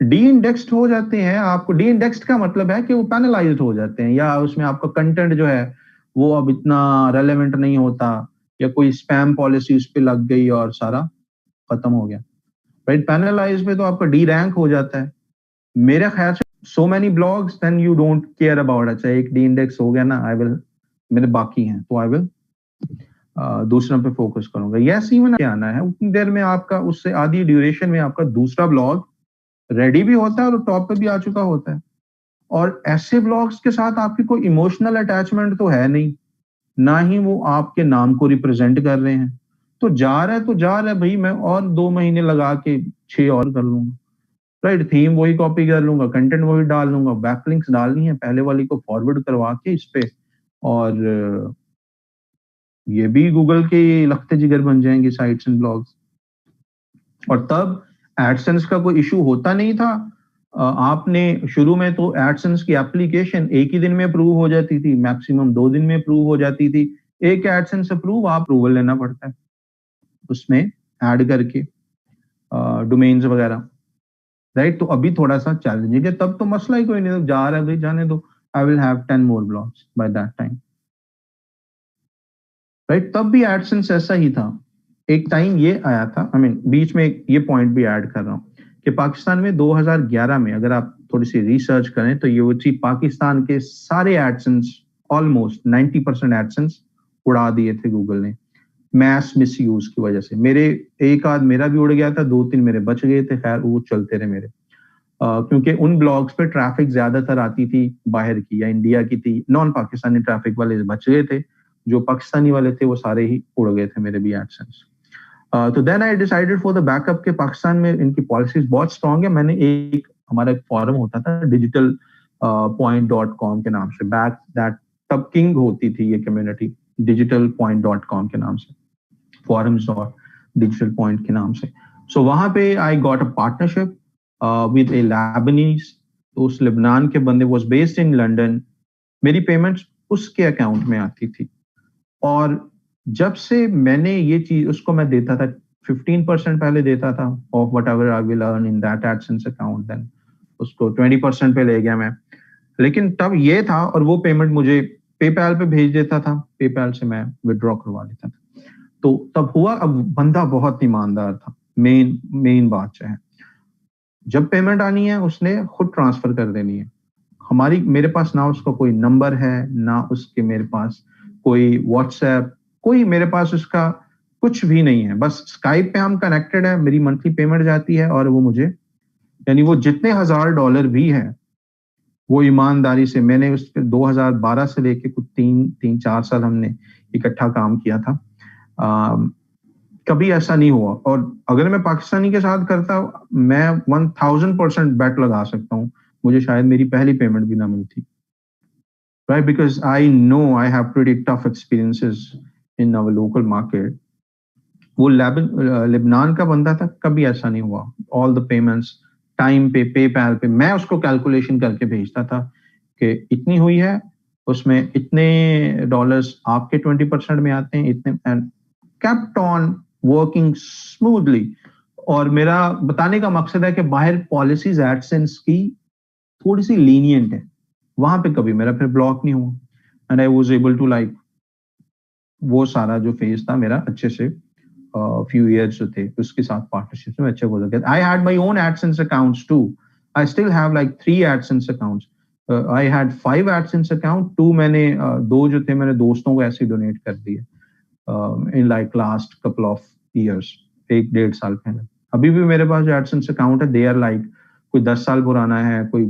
डी इंडेक्स्ड हो जाते हैं, आपको डी इंडेक्स्ड का मतलब है कि वो पैनलाइज्ड हो जाते हैं, या उसमें आपका कंटेंट जो है वो अब इतना रेलेवेंट नहीं होता, या कोई स्पैम पॉलिसी उस पर लग गई और सारा खत्म हो गया, राइट। पैनलाइज में तो आपका डी रैंक हो जाता है। मेरे ख्याल से so many blogs then you don't care about, अच्छा एक डी इंडेक्स हो गया ना, आई विल, मेरे बाकी हैं तो आई विल दूसरा पे फोकस करूंगा। यस, इवन आना है उतनी देर में आपका, उससे आधी ड्यूरेशन में आपका दूसरा ब्लॉग रेडी भी होता है और टॉप पे भी आ चुका होता है। और ऐसे ब्लॉग्स के साथ आपकी कोई इमोशनल अटैचमेंट तो है नहीं, ना ही वो आपके नाम को रिप्रेजेंट कर रहे हैं। तो जा रहा है भाई, मैं और 2 महीने लगा के 6 और कर लूंगा, राइट। थीम वही कॉपी कर लूंगा, कंटेंट वही डाल लूंगा, बैकलिंक्स डालनी है पहले वाली को फॉरवर्ड करवा के इस पे, और ये भी गूगल के लखते जिगर बन जाएंगे साइट्स एंड ब्लॉग्स। और तब एडसेंस का कोई इशू होता नहीं था। आपने शुरू में तो एडसेंस की एप्लीकेशन एक ही दिन में अप्रूव हो जाती थी, मैक्सिमम 2 दिन में अप्रूव हो जाती थी। एक एडसेंस अप्रूव, आप अप्रूवल लेना पड़ता है उसमें ऐड करके डोमेन्स वगैरह, राइट। तो अभी थोड़ा सा चैलेंजिंग है, तब तो मसला ही कोई नहीं, जा रहा है भाई जाने दो, I will have 10 more blogs by that time, right. तब भी एडसेंस ऐसा ही था। एक टाइम ये आया था, आई मीन बीच में ये पॉइंट भी ऐड कर रहा हूँ कि पाकिस्तान में 2011 में अगर आप थोड़ी सी रिसर्च करें तो ये वो चीज, पाकिस्तान के सारे एडसेंस ऑलमोस्ट 90% एडसेंस उड़ा दिए थे गूगल ने, मैस मिसयूज की वजह से। मेरे एक आध मेरा भी उड़ गया था, 2-3 मेरे बच गए थे, खैर वो चलते रहे मेरे, क्योंकि उन ब्लॉग्स पे ट्रैफिक ज्यादातर आती थी बाहर की या इंडिया की थी, नॉन पाकिस्तानी ट्रैफिक वाले बच गए थे, जो पाकिस्तानी वाले थे वो सारे ही उड़ गए थे मेरे भी एडसेंस। तो then I decided for the backup के पाकिस्तान में इनकी पॉलिसीज बहुत स्ट्रांग है। मैंने हमारा एक फॉरम होता था digitalpoint.com के नाम से, बैक दैट तब किंग होती थी ये कम्युनिटी, digitalpoint.com के नाम से, forums.digitalpoint के नाम से। सो वहां पे I got a partnership with A Lebanese, तो उस लेबनान के बंदे वाज बेस्ड इन लंदन, मेरी पेमेंट्स उसके अकाउंट में आती थी। और जब से मैंने ये चीज उसको मैं देता था 15% पहले देता था of whatever I will earn in that AdSense account, then उसको 20% पे ले गया मैं। लेकिन तब ये था, और वो पेमेंट मुझे पेपैल पे भेज देता था, पेपैल से मैं विड्रॉ करवा लेता था। तो तब हुआ, अब बंदा बहुत ईमानदार था, मेन बात जो है, जब पेमेंट आनी है उसने खुद ट्रांसफर कर देनी है। मेरे पास ना उसका कोई नंबर है, ना उसके मेरे पास कोई व्हाट्सएप, कोई मेरे पास उसका कुछ भी नहीं है। बस स्काइप पे हम कनेक्टेड है, मेरी मंथली पेमेंट जाती है और वो मुझे, यानी वो जितने $1000 भी है वो ईमानदारी से, मैंने उस पर 2012 से लेके कुछ 3-4 साल हमने इकट्ठा काम किया था। कभी ऐसा नहीं हुआ। और अगर मैं पाकिस्तानी के साथ करता, मैं 1000% बेट लगा सकता हूँ, मुझे शायद मेरी पहली पेमेंट भी ना मिलती, right? Because I know I have pretty tough experiences in our local market. वो लेबनान का बंदा था, कभी ऐसा नहीं हुआ। ऑल द पेमेंट्स टाइम पे, पेपैल पे, मैं उसको कैलकुलेशन करके भेजता था कि इतनी हुई है, उसमें इतने डॉलर्स आपके 20% में आते हैं, इतने, and kept on working smoothly. और मेरा बताने का मकसद है कि बाहर पॉलिसीज एडसेंस की थोड़ी सी लीनियंट है, वहां पे कभी मेरा फिर ब्लॉक नहीं हुआ, and I was able to like, वो सारा जो फेज था मेरा अच्छे से few years जो थे उसके साथ पार्टनरशिप में अच्छे हो गए। I had my own AdSense accounts too. I still have like 3 AdSense accounts. I had 5 AdSense account, 2 मैंने 2 जो थे मैंने दोस्तों को ऐसे डोनेट कर दिए in like last couple of years, 1-1.5 साल पहले। अभी भी मेरे पास जो AdSense account है, they are like कोई 10 साल पुराना है, कोई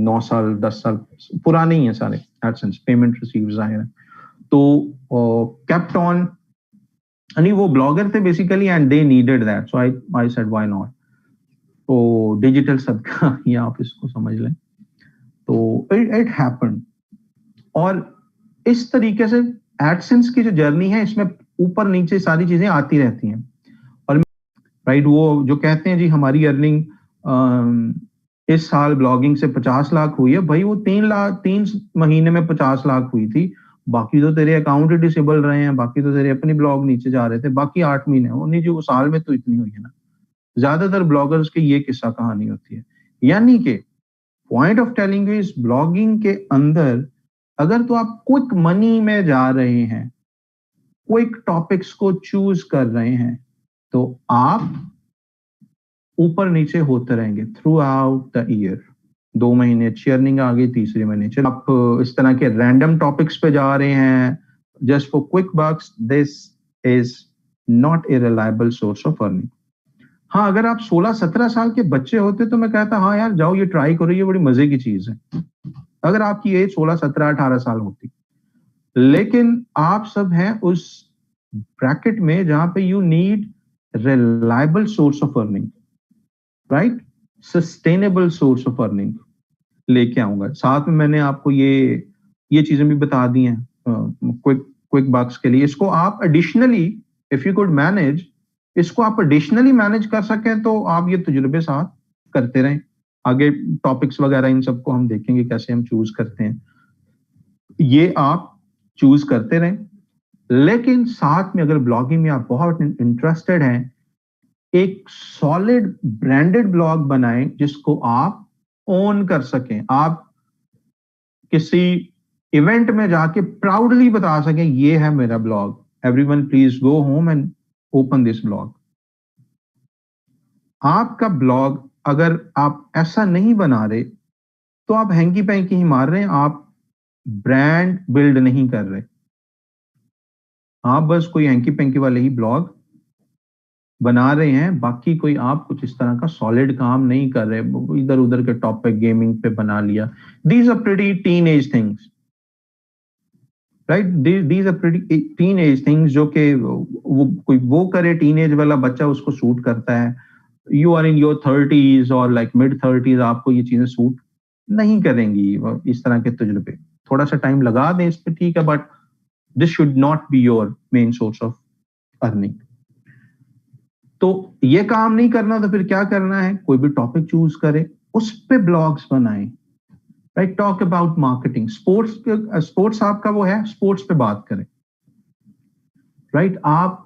9 साल 10 साल पुराने ही है सारे AdSense पेमेंट रिसीव्स आए हैं। तो kept on, नहीं वो ब्लॉगर थे basically, and they needed that, so I said why not. तो डिजिटल सदका ये आप इसको समझ लें। तो इट हैपेंड। और इस तरीके से एडसेंस की जो जर्नी है, इसमें ऊपर नीचे सारी चीजें आती रहती हैं। और राइट, वो जो कहते हैं जी हमारी अर्निंग इस साल ब्लॉगिंग से 50 लाख हुई है, भाई वो 3 महीने में 50 लाख हुई थी, बाकी तो तेरे अकाउंट डिसेबल रहे हैं, बाकी तो तेरे अपनी ब्लॉग नीचे जा रहे थे, बाकी 8 महीने वो नहीं जी, वो साल में तो इतनी हुई है ना। ज्यादातर ब्लॉगर्स की ये किस्सा कहानी होती है। यानी कि point of telling is, blogging के अंदर अगर तो आप क्विक मनी में जा रहे हैं, क्विक टॉपिक्स को चूज कर रहे हैं, तो आप ऊपर नीचे होते रहेंगे थ्रू आउट द ईयर। 2 महीने अच्छी अर्निंग आ गई, तीसरे महीने चलो आप इस तरह के रैंडम टॉपिक्स पे जा रहे हैं just for quick bucks, this is not a reliable source of earning. हाँ, अगर आप 16-17 साल के बच्चे होते तो मैं कहता हाँ यार जाओ ये ट्राई करो, ये बड़ी मजे की चीज है, अगर आपकी एज 16-17-18 साल होती। लेकिन आप सब हैं उस ब्रैकेट में जहां पे you need reliable source of earning, right, sustainable source of earning लेके आऊंगा। साथ में मैंने आपको ये चीजें भी बता दी हैं क्विक बक्स के लिए। इसको आप additionally, if you could manage, इसको आप एडिशनली मैनेज कर सकें तो आप ये तजुर्बे साथ करते रहें। आगे टॉपिक्स वगैरह इन सबको हम देखेंगे कैसे हम चूज करते हैं, ये आप चूज करते रहें। लेकिन साथ में अगर ब्लॉगिंग में आप बहुत इंटरेस्टेड हैं, एक सॉलिड ब्रांडेड ब्लॉग बनाएं जिसको आप ओन कर सकें, आप किसी इवेंट में जाके प्राउडली बता सकें ये है मेरा blog, everyone please go home and open this blog. आपका ब्लॉग अगर आप ऐसा नहीं बना रहे तो आप हैंकी पैंकी ही मार रहे हैं, आप ब्रांड बिल्ड नहीं कर रहे, आप बस कोई हैंकी पैंकी वाले ही ब्लॉग बना रहे हैं, बाकी कोई आप कुछ इस तरह का सॉलिड काम नहीं कर रहे, इधर उधर के टॉपिक गेमिंग पे बना लिया। These are pretty teenage things, right, these are pretty teenage things जो कि वो करे, टीनेज वाला बच्चा उसको सूट करता है। You are in your 30s और लाइक मिड 30s, आपको ये चीजें सूट नहीं करेंगी। इस तरह के तजुर्बे थोड़ा सा टाइम लगा दें इस पे, ठीक है, but this should not be your main source of earning. तो ये काम नहीं करना तो फिर क्या करना है, कोई भी टॉपिक चूज करें, उस पे ब्लॉग्स बनाएं, right, talk about marketing. Sports आपका वो है, स्पोर्ट्स पे बात करें, राइट। आप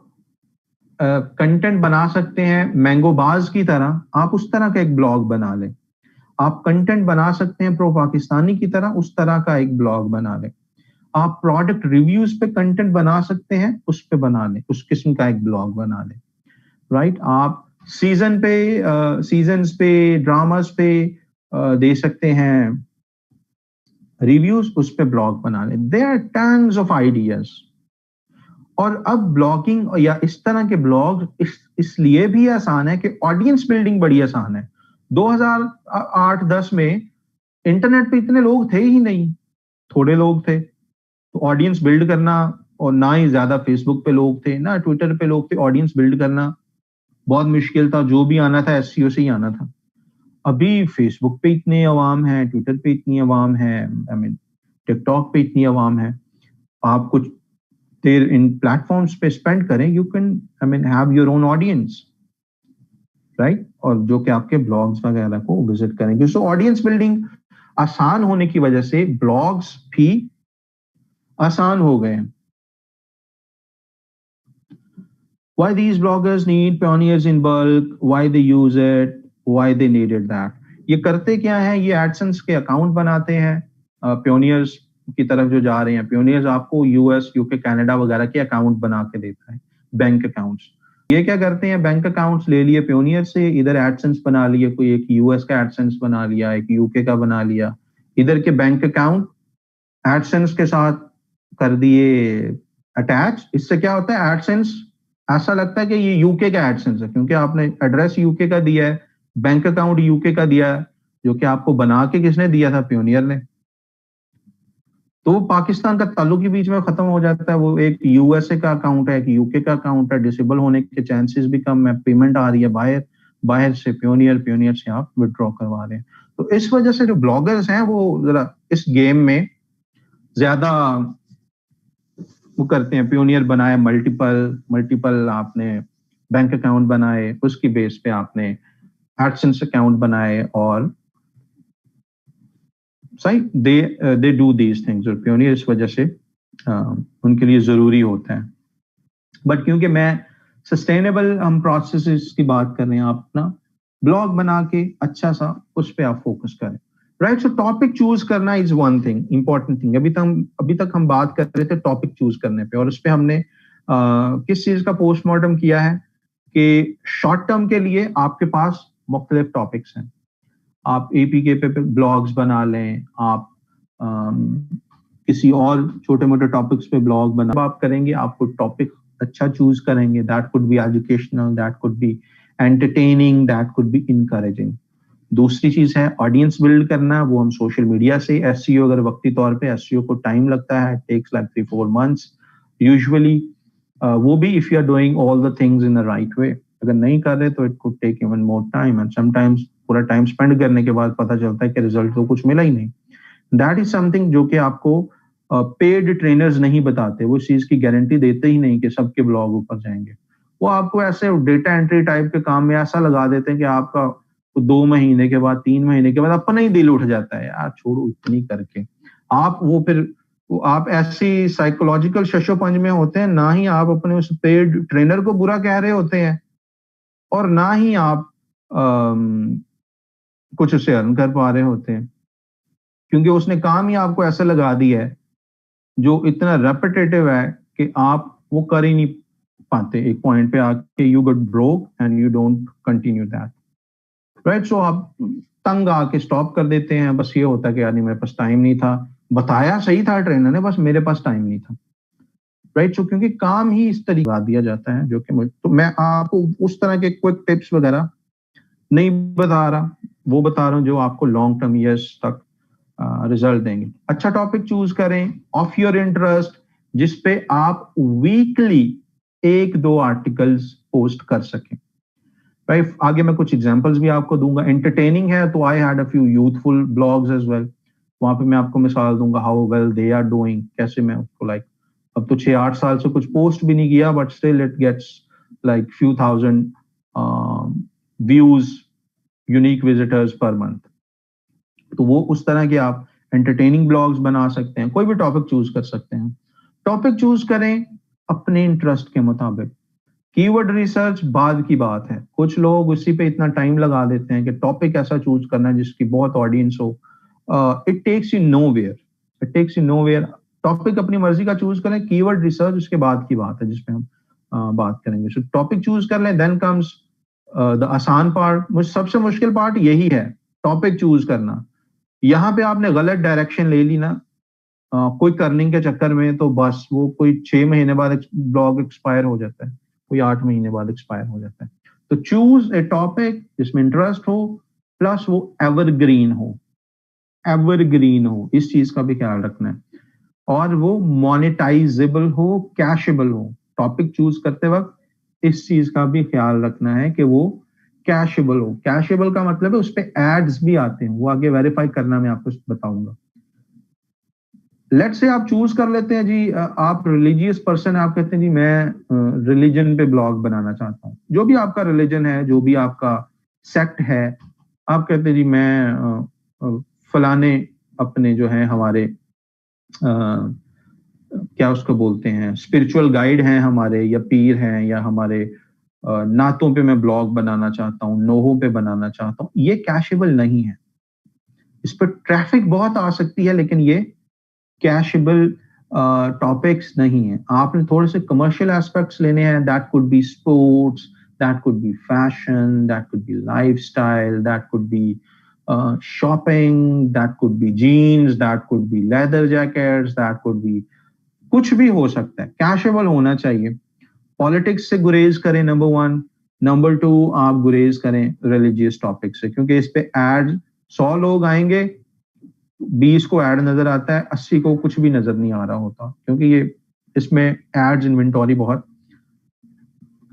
कंटेंट बना सकते हैं मैंगो बाज की तरह, आप उस तरह का एक ब्लॉग बना लें। आप कंटेंट बना सकते हैं प्रो पाकिस्तानी की तरह, उस तरह का एक ब्लॉग बना लें। आप प्रोडक्ट रिव्यूज पे कंटेंट बना सकते हैं, उस पे बना लें, उस किस्म का एक ब्लॉग बना लें, राइट। आप सीजन्स पे ड्रामास पे दे सकते हैं रिव्यूज, उस पे ब्लॉग बना लें। There are tons of ideas. और अब ब्लॉगिंग या इस तरह के ब्लॉग इसलिए भी आसान है कि ऑडियंस बिल्डिंग बड़ी आसान है। 2008-10 में इंटरनेट पे इतने लोग थे ही नहीं, थोड़े लोग थे, तो ऑडियंस बिल्ड करना और ना ही ज्यादा फेसबुक पे लोग थे ना ट्विटर पे लोग थे। ऑडियंस बिल्ड करना बहुत मुश्किल था, जो भी आना था एसईओ से ही आना था। अभी फेसबुक पे इतने अवाम है, ट्विटर पे इतनी अवाम है, आई मीन टिकटॉक पे इतनी अवाम है। आप कुछ देर इन प्लेटफॉर्म्स पे स्पेंड करें, you can I mean have your own audience, right. और जो कि आपके ब्लॉग्स वगैरह को विजिट करेंगे। सो ऑडियंस बिल्डिंग आसान होने की वजह से ब्लॉग्स भी आसान हो गए हैं। Why these bloggers need pioneers in bulk, why they use it, why they needed that। ये करते क्या है, ये एडसेंस के अकाउंट बनाते हैं पियोनियर्स की तरफ जो जा रहे हैं। पियोनियर्स आपको यूएस, यूके, कनाडा वगैरह के अकाउंट बना के देता है, बैंक अकाउंट्स। ये क्या करते हैं, बैंक अकाउंट्स ले लिए पियोनियर से, इधर एडसेंस बना लिए, कोई एक यूएस का एडसेंस बना लिया, एक यूके का बना लिया, इधर के बैंक अकाउंट एडसेंस के साथ कर दिए अटैच। इससे क्या होता है, एडसेंस ऐसा लगता है कि ये यूके का एडसेंस है, क्योंकि आपने एड्रेस यूके का दिया है, बैंक अकाउंट यूके का दिया है, जो कि आपको बना के किसने दिया था, पियोनियर ने। तो पाकिस्तान का ताल्लुक के बीच में खत्म हो जाता है। वो एक यूएसए का अकाउंट है, एक यूके का अकाउंट है, डिसेबल होने के चांसेस भी कम है, पेमेंट आ रही है बाहर, बाहर से पियोनियर, पियोनियर से आप विड्रॉ करवा रहे हैं। तो इस वजह से जो ब्लॉगर्स हैं वो जरा इस गेम में ज्यादा वो करते हैं। पियोनियर बनाए, मल्टीपल आपने बैंक अकाउंट बनाए, उसकी बेस पे आपने एडसेंस अकाउंट बनाए, और सही दे डू दीज थिंग्स। और पियोनियर इस वजह से उनके लिए जरूरी होता है। बट क्योंकि मैं सस्टेनेबल हम प्रोसेसेस की बात कर रहे हैं, आप ना ब्लॉग बना के अच्छा सा उस पर आप फोकस करें, राइट। सो टॉपिक चूज करना is one thing, important thing. अभी तक हम बात कर रहे थे टॉपिक चूज करने पे, और उस पर हमने किस चीज का पोस्टमार्टम किया है कि शॉर्ट टर्म के लिए आपके पास मुख्तलिफ टॉपिक्स हैं। आप एपीके पे ब्लॉग्स बना लें, आप किसी और छोटे मोटे टॉपिक्स पे ब्लॉग बना आप करेंगे, आपको टॉपिक अच्छा चूज करेंगे, that could B educational, that could be entertaining, that could B encouraging. दूसरी चीज है ऑडियंस बिल्ड करना, वो हम सोशल मीडिया से एसईओ, अगर वक्ती तौर पे एसईओ को टाइम लगता है, टेक्स लाइक 3-4 months यूजुअली, वो भी if you are doing all the things in the right way. अगर नहीं कर रहे तो it could take even more time, and sometimes पूरा टाइम स्पेंड करने के बाद पता चलता है कि रिजल्ट तो कुछ मिला ही नहीं। दैट इज समथिंग जो कि आपको पेड ट्रेनर्स नहीं बताते, वो इस चीज की गारंटी देते ही नहीं कि सबके ब्लॉग ऊपर जाएंगे। वो आपको ऐसे डेटा एंट्री टाइप के काम में ऐसा लगा देते हैं कि आपका 2 महीने के बाद, 3 महीने के बाद अपना ही दिल उठ जाता है, यार छोड़ो इतनी करके। आप वो फिर आप ऐसी साइकोलॉजिकल शशोपंज में होते हैं, ना ही आप अपने उस पेड ट्रेनर को बुरा कह रहे होते हैं, और ना ही आप कुछ उससे अर्न कर पा रहे होते हैं, क्योंकि उसने काम ही आपको ऐसा लगा दिया है जो इतना रेपिटेटिव है कि आप वो कर ही नहीं पाते। एक पॉइंट पे आके you get broke and you don't continue that, right. So आप तंग आके स्टॉप कर देते हैं। बस ये होता है कि यार नहीं, मेरे पास टाइम नहीं था, बताया सही था ट्रेनर ने, बस मेरे पास टाइम नहीं था, राइट। सो क्योंकि काम ही इस तरीके का दिया जाता है, जो कि तो मैं आपको उस तरह के क्विक टिप्स वगैरह नहीं बता रहा, वो बता रहा हूँ जो आपको लॉन्ग टर्म ईयर्स तक रिजल्ट देंगे। अच्छा टॉपिक चूज करें ऑफ योर इंटरेस्ट, जिसपे आप वीकली 1-2 आर्टिकल्स पोस्ट कर सकें, राइट। आगे मैं कुछ एग्जांपल्स भी आपको दूंगा। एंटरटेनिंग है तो I had a few youthful blogs as well, वहां पे मैं आपको मिसाल दूंगा how well they are doing, कैसे मैं उसको लाइक अब तो 6-8 साल से कुछ पोस्ट भी नहीं किया, but still it gets like few thousand views, unique visitors per month. तो वो उस तरह के आप एंटरटेनिंग ब्लॉग्स बना सकते हैं, कोई भी टॉपिक चूज कर सकते हैं। टॉपिक चूज करें अपने इंटरेस्ट के मुताबिक। कीवर्ड रिसर्च बाद की बात है, कुछ लोग उसी पे इतना टाइम लगा देते हैं कि टॉपिक ऐसा चूज करना है जिसकी बहुत ऑडियंस हो। It takes you nowhere, it takes you nowhere. Topic अपनी मर्जी का चूज करें, कीवर्ड रिसर्च उसके बाद की बात है जिसपे हम बात करेंगे। सो टॉपिक चूज कर लें, देन कम्स द आसान पार्ट। सबसे मुश्किल पार्ट यही है, टॉपिक चूज करना। यहाँ पे आपने गलत डायरेक्शन ले ली ना कोई अर्निंग के चक्कर में, तो बस वो कोई 6 महीने बाद ब्लॉग एक्सपायर हो जाता है, कोई 8 महीने बाद एक्सपायर हो जाता है। तो चूज ए टॉपिक जिसमें इंटरेस्ट हो, प्लस वो एवरग्रीन हो, एवरग्रीन हो, इस चीज का भी ख्याल रखना है। और वो मोनेटाइजेबल हो, कैशेबल हो। टॉपिक चूज करते वक्त इस चीज का भी ख्याल रखना है कि वो कैशेबल हो। कैशेबल का मतलब है उस पे एड्स भी आते हैं, वो आगे वेरीफाई करना मैं आपको बताऊंगा। लेट्स से आप चूज कर लेते हैं जी, आप रिलीजियस पर्सन है, आप कहते हैं जी मैं रिलीजन पे ब्लॉग बनाना चाहता हूँ। जो भी आपका रिलीजन है, जो भी आपका सेक्ट है, आप कहते हैं जी मैं फलाने अपने जो है हमारे क्या उसको बोलते हैं, स्पिरिचुअल गाइड हैं हमारे, या पीर हैं, या हमारे नातों पे मैं ब्लॉग बनाना चाहता हूँ, नोहों पे बनाना चाहता हूँ। ये कैशेबल नहीं है, इस पर ट्रैफिक बहुत आ सकती है, लेकिन ये कैशेबल टॉपिक्स नहीं है। आपने थोड़े से कमर्शियल एस्पेक्ट्स लेने हैं, that could be sports, that could be fashion, that could be lifestyle, that could be shopping, that could be jeans, that could be leather jackets, that could be कुछ भी हो सकता है, कैशेबल होना चाहिए। पॉलिटिक्स से गुरेज करें, नंबर 1। नंबर 2, आप गुरेज करें रिलीजियस टॉपिक से, क्योंकि इस पे एड 100 लोग आएंगे, 20 को ऐड नजर आता है, 80 को कुछ भी नजर नहीं आ रहा होता, क्योंकि ये इसमें एड्स इन्वेंटरी बहुत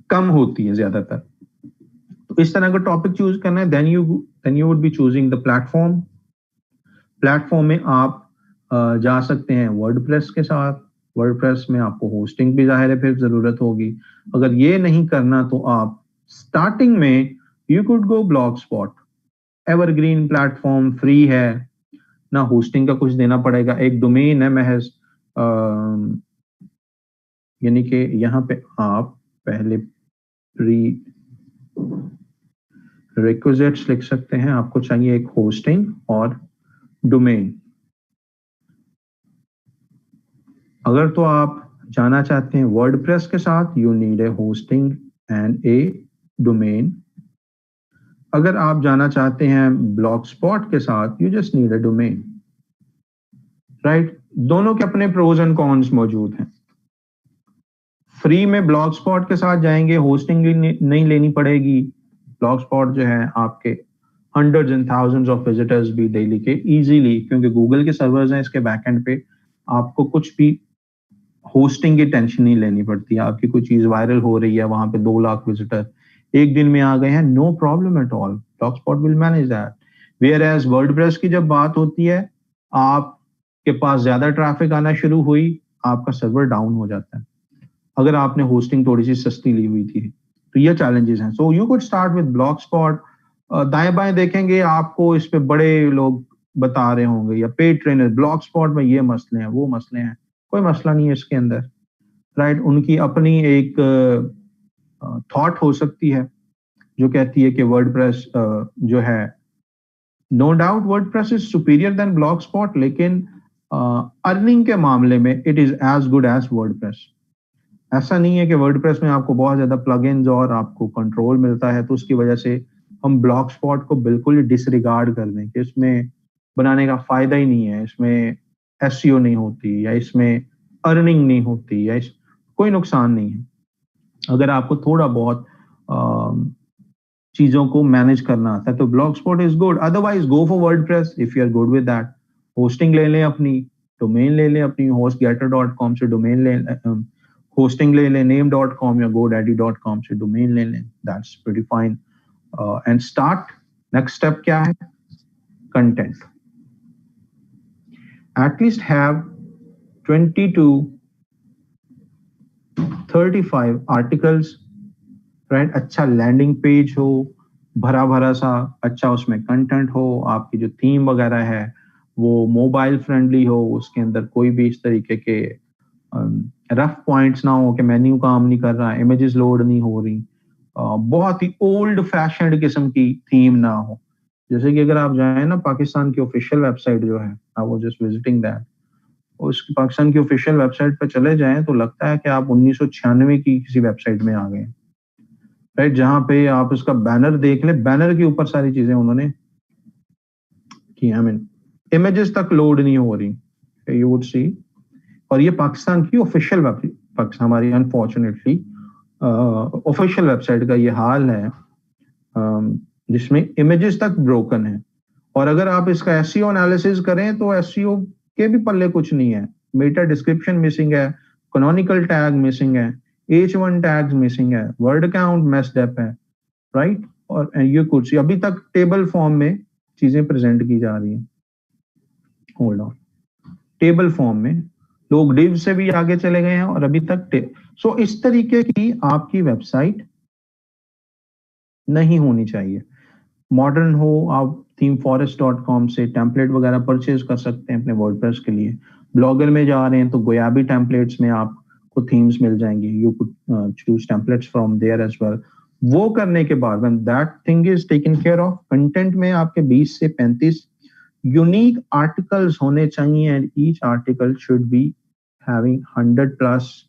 कम होती है ज्यादातर। तो इस तरह का टॉपिक चूज करना है। Then you would be choosing the platform. Platform में आप जा सकते हैं वर्डप्रेस के साथ। वर्डप्रेस में आपको होस्टिंग भी जाहिर है फिर जरूरत होगी। अगर ये नहीं करना तो आप स्टार्टिंग में you could go blog spot. Evergreen platform, free है, ना होस्टिंग का कुछ देना पड़ेगा, एक डोमेन है महज। यानी कि यहाँ पे आप पहले प्री रिक्विजिट्स लिख सकते हैं। आपको चाहिए एक होस्टिंग और डोमेन। अगर तो आप जाना चाहते हैं वर्डप्रेस के साथ, you need a hosting and A domain. अगर आप जाना चाहते हैं ब्लॉग स्पॉट के साथ, you just need a domain. Right, दोनों के अपने प्रोज एंड कॉन्स मौजूद हैं। फ्री में ब्लॉग स्पॉट के साथ जाएंगे, होस्टिंग नहीं लेनी पड़ेगी। ब्लॉग स्पॉट जो है आपके hundreds and thousands of visitors भी डेली के इजीली, क्योंकि गूगल के सर्वर्स हैं इसके बैकएंड पे, आपको कुछ भी होस्टिंग की टेंशन नहीं लेनी पड़ती। आपकी कोई चीज वायरल हो रही है, वहां पे 2 लाख विजिटर एक दिन में आ गए हैं, no problem at all, Blogspot will manage that. Whereas WordPress की जब बात होती है, आपके पास ज्यादा ट्रैफिक आना शुरू हुई, आपका सर्वर डाउन हो जाता है अगर आपने होस्टिंग थोड़ी सी सस्ती ली हुई थी। तो ये चैलेंजेस हैं। सो you could start with Blogspot. दाएं बाएं देखेंगे आपको इस पे बड़े लोग बता रहे होंगे, या पेड ट्रेनर, ब्लॉगस्पॉट में ये मसले हैं, वो मसले हैं। कोई मसला नहीं है इसके अंदर। राइट, उनकी अपनी एक थॉट हो सकती है जो कहती है कि वर्डप्रेस जो है, no doubt WordPress is superior than Blogspot, लेकिन अर्निंग के मामले में it is as good as WordPress. ऐसा नहीं है कि वर्डप्रेस में आपको बहुत ज्यादा प्लगइन्स और आपको कंट्रोल मिलता है तो उसकी वजह से हम ब्लॉगस्पॉट को बिल्कुल डिसरिगार्ड कर दें कि इसमें बनाने का फायदा ही नहीं है, इसमें एसईओ नहीं होती, या इसमें अर्निंग नहीं होती, या कोई नुकसान नहीं है अगर आपको थोड़ा बहुत चीजों को मैनेज करना आता है तो Blogspot is good. Otherwise go for WordPress if you are good with that. Hosting ले लें अपनी, डोमेन ले लें अपनी, hostgator.com से डोमेन ले, होस्टिंग ले लें name.com या godaddy.com से डोमेन ले लें, that's pretty fine. And start. Next step क्या है? Content. At least have 20 to 35 articles. Right, अच्छा लैंडिंग पेज हो, भरा भरा सा, अच्छा उसमें कंटेंट हो, आपकी जो थीम वगैरह है वो मोबाइल फ्रेंडली हो, उसके अंदर कोई भी इस तरीके के रफ पॉइंट्स ना हो कि मेन्यू काम नहीं कर रहा, इमेजेस लोड नहीं हो रही, बहुत ही ओल्ड फैशन्ड किस्म की थीम ना हो। जैसे कि अगर आप जाए ना पाकिस्तान की ऑफिशियल वेबसाइट जो है, I was just visiting that, उस पाकिस्तान की ऑफिशियल वेबसाइट पर चले जाएं तो लगता है कि आप 1996 की किसी वेबसाइट में आ गए। राइट, जहां पे आप उसका बैनर देख ले, बैनर के ऊपर सारी चीजें उन्होंने की, आई मीन इमेजेस तक लोड नहीं हो रही, यू वुड सी। और ये पाकिस्तान की ऑफिशियल वेबसाइट, हमारी अनफॉर्चुनेटली ऑफिशियल वेबसाइट का ये हाल है, जिसमें इमेजेस तक ब्रोकन है। और अगर आप इसका एसईओ एनालिसिस करें तो एसईओ के भी पल्ले कुछ नहीं है। मेटा डिस्क्रिप्शन मिसिंग है, कैनोनिकल टैग मिसिंग है, H1 टैग्स मिसिंग है, वर्ड काउंट मेस्ड अप है, राइट? और ये कुछ अभी तक टेबल फॉर्म में चीजें प्रेजेंट की जा रही हैं। होल्ड ऑन, टेबल फॉर्म में लोग डिव से भी आगे चले गए हैं और अभी तक सो इस तरीके की आपकी वेबसाइट नहीं होनी चाहिए। मॉडर्न हो, आप themeforest.com से टेम्पलेट वगैरह परचेज कर सकते हैं अपने वर्डप्रेस के लिए। ब्लॉगर में जा रहे हैं तो गोयाबी टेम्पलेट्स में आपको थीम्स मिल जाएंगी, you could choose templates from there as well. वो करने के बाद when that thing is taken care of, content में आपके 20 से 35 यूनिक आर्टिकल्स होने चाहिए and each article should be having 100 plus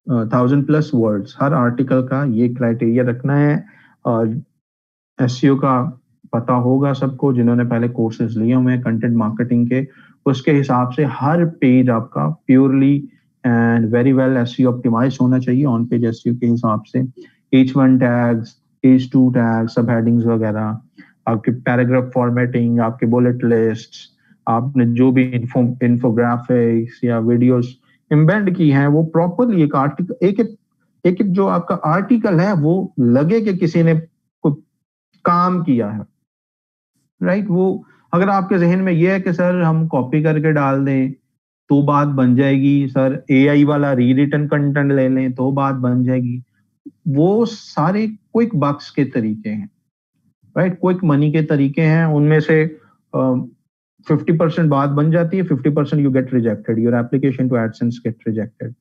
1000 plus words. हर आर्टिकल का ये क्राइटेरिया रखना है। एसईओ का पता होगा सबको जिन्होंने पहले कोर्सेज लिए हुए हैं कंटेंट मार्केटिंग के, उसके हिसाब से हर पेज आपका purely and very well SEO optimize होना चाहिए ऑन पेज एसईओ के हिसाब से। H1 टैग्स, H2 टैग्स, सब हेडिंग्स वगैरह, आपके पैराग्राफ फॉर्मेटिंग, आपके बुलेट लिस्ट, आपने जो भी इन्फोग्राफिक्स या वीडियोस एम्बेड की हैं वो प्रॉपरली एक आर्टिकल, एक जो आपका आर्टिकल है वो लगे कि किसी ने काम किया है, राइट? वो अगर आपके जहन में ये है कि सर हम कॉपी करके डाल दें तो बात बन जाएगी, सर एआई वाला री रिटन कंटेंट ले लें तो बात बन जाएगी, वो सारे क्विक बक्स के तरीके हैं, राइट? क्विक मनी के तरीके हैं, उनमें से 50% बात बन जाती है, 50% you get rejected, your application to AdSense get rejected.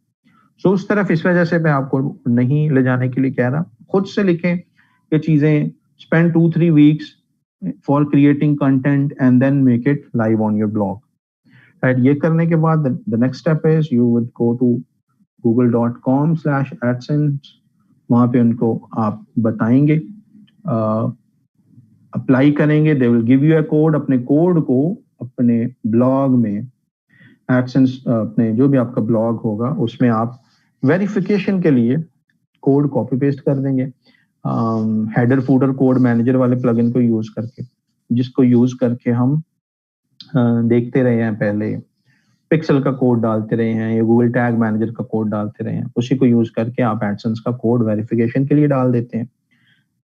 So उस तरफ इस वजह से मैं आपको नहीं ले जाने के लिए कह रहा, खुद से लिखें ये चीजें, spend 2-3 weeks for creating content and then make it live on your blog, right? ये करने के बाद the next step is you would go to google.com/adsense, वहां पे उनको आप बताएंगे, अप्लाई करेंगे, they will give you a code, अपने कोड को अपने ब्लॉग में एडसेंस, अपने जो भी आपका ब्लॉग होगा उसमें आप वेरिफिकेशन के लिए कोड कॉपी पेस्ट कर देंगे, हेडर फूटर कोड मैनेजर वाले प्लगइन को यूज करके, जिसको यूज करके हम देखते रहे हैं, पहले पिक्सल का कोड डालते रहे हैं या गूगल टैग मैनेजर का कोड डालते रहे हैं, उसी को यूज करके आप एडसेंस का कोड वेरिफिकेशन के लिए डाल देते हैं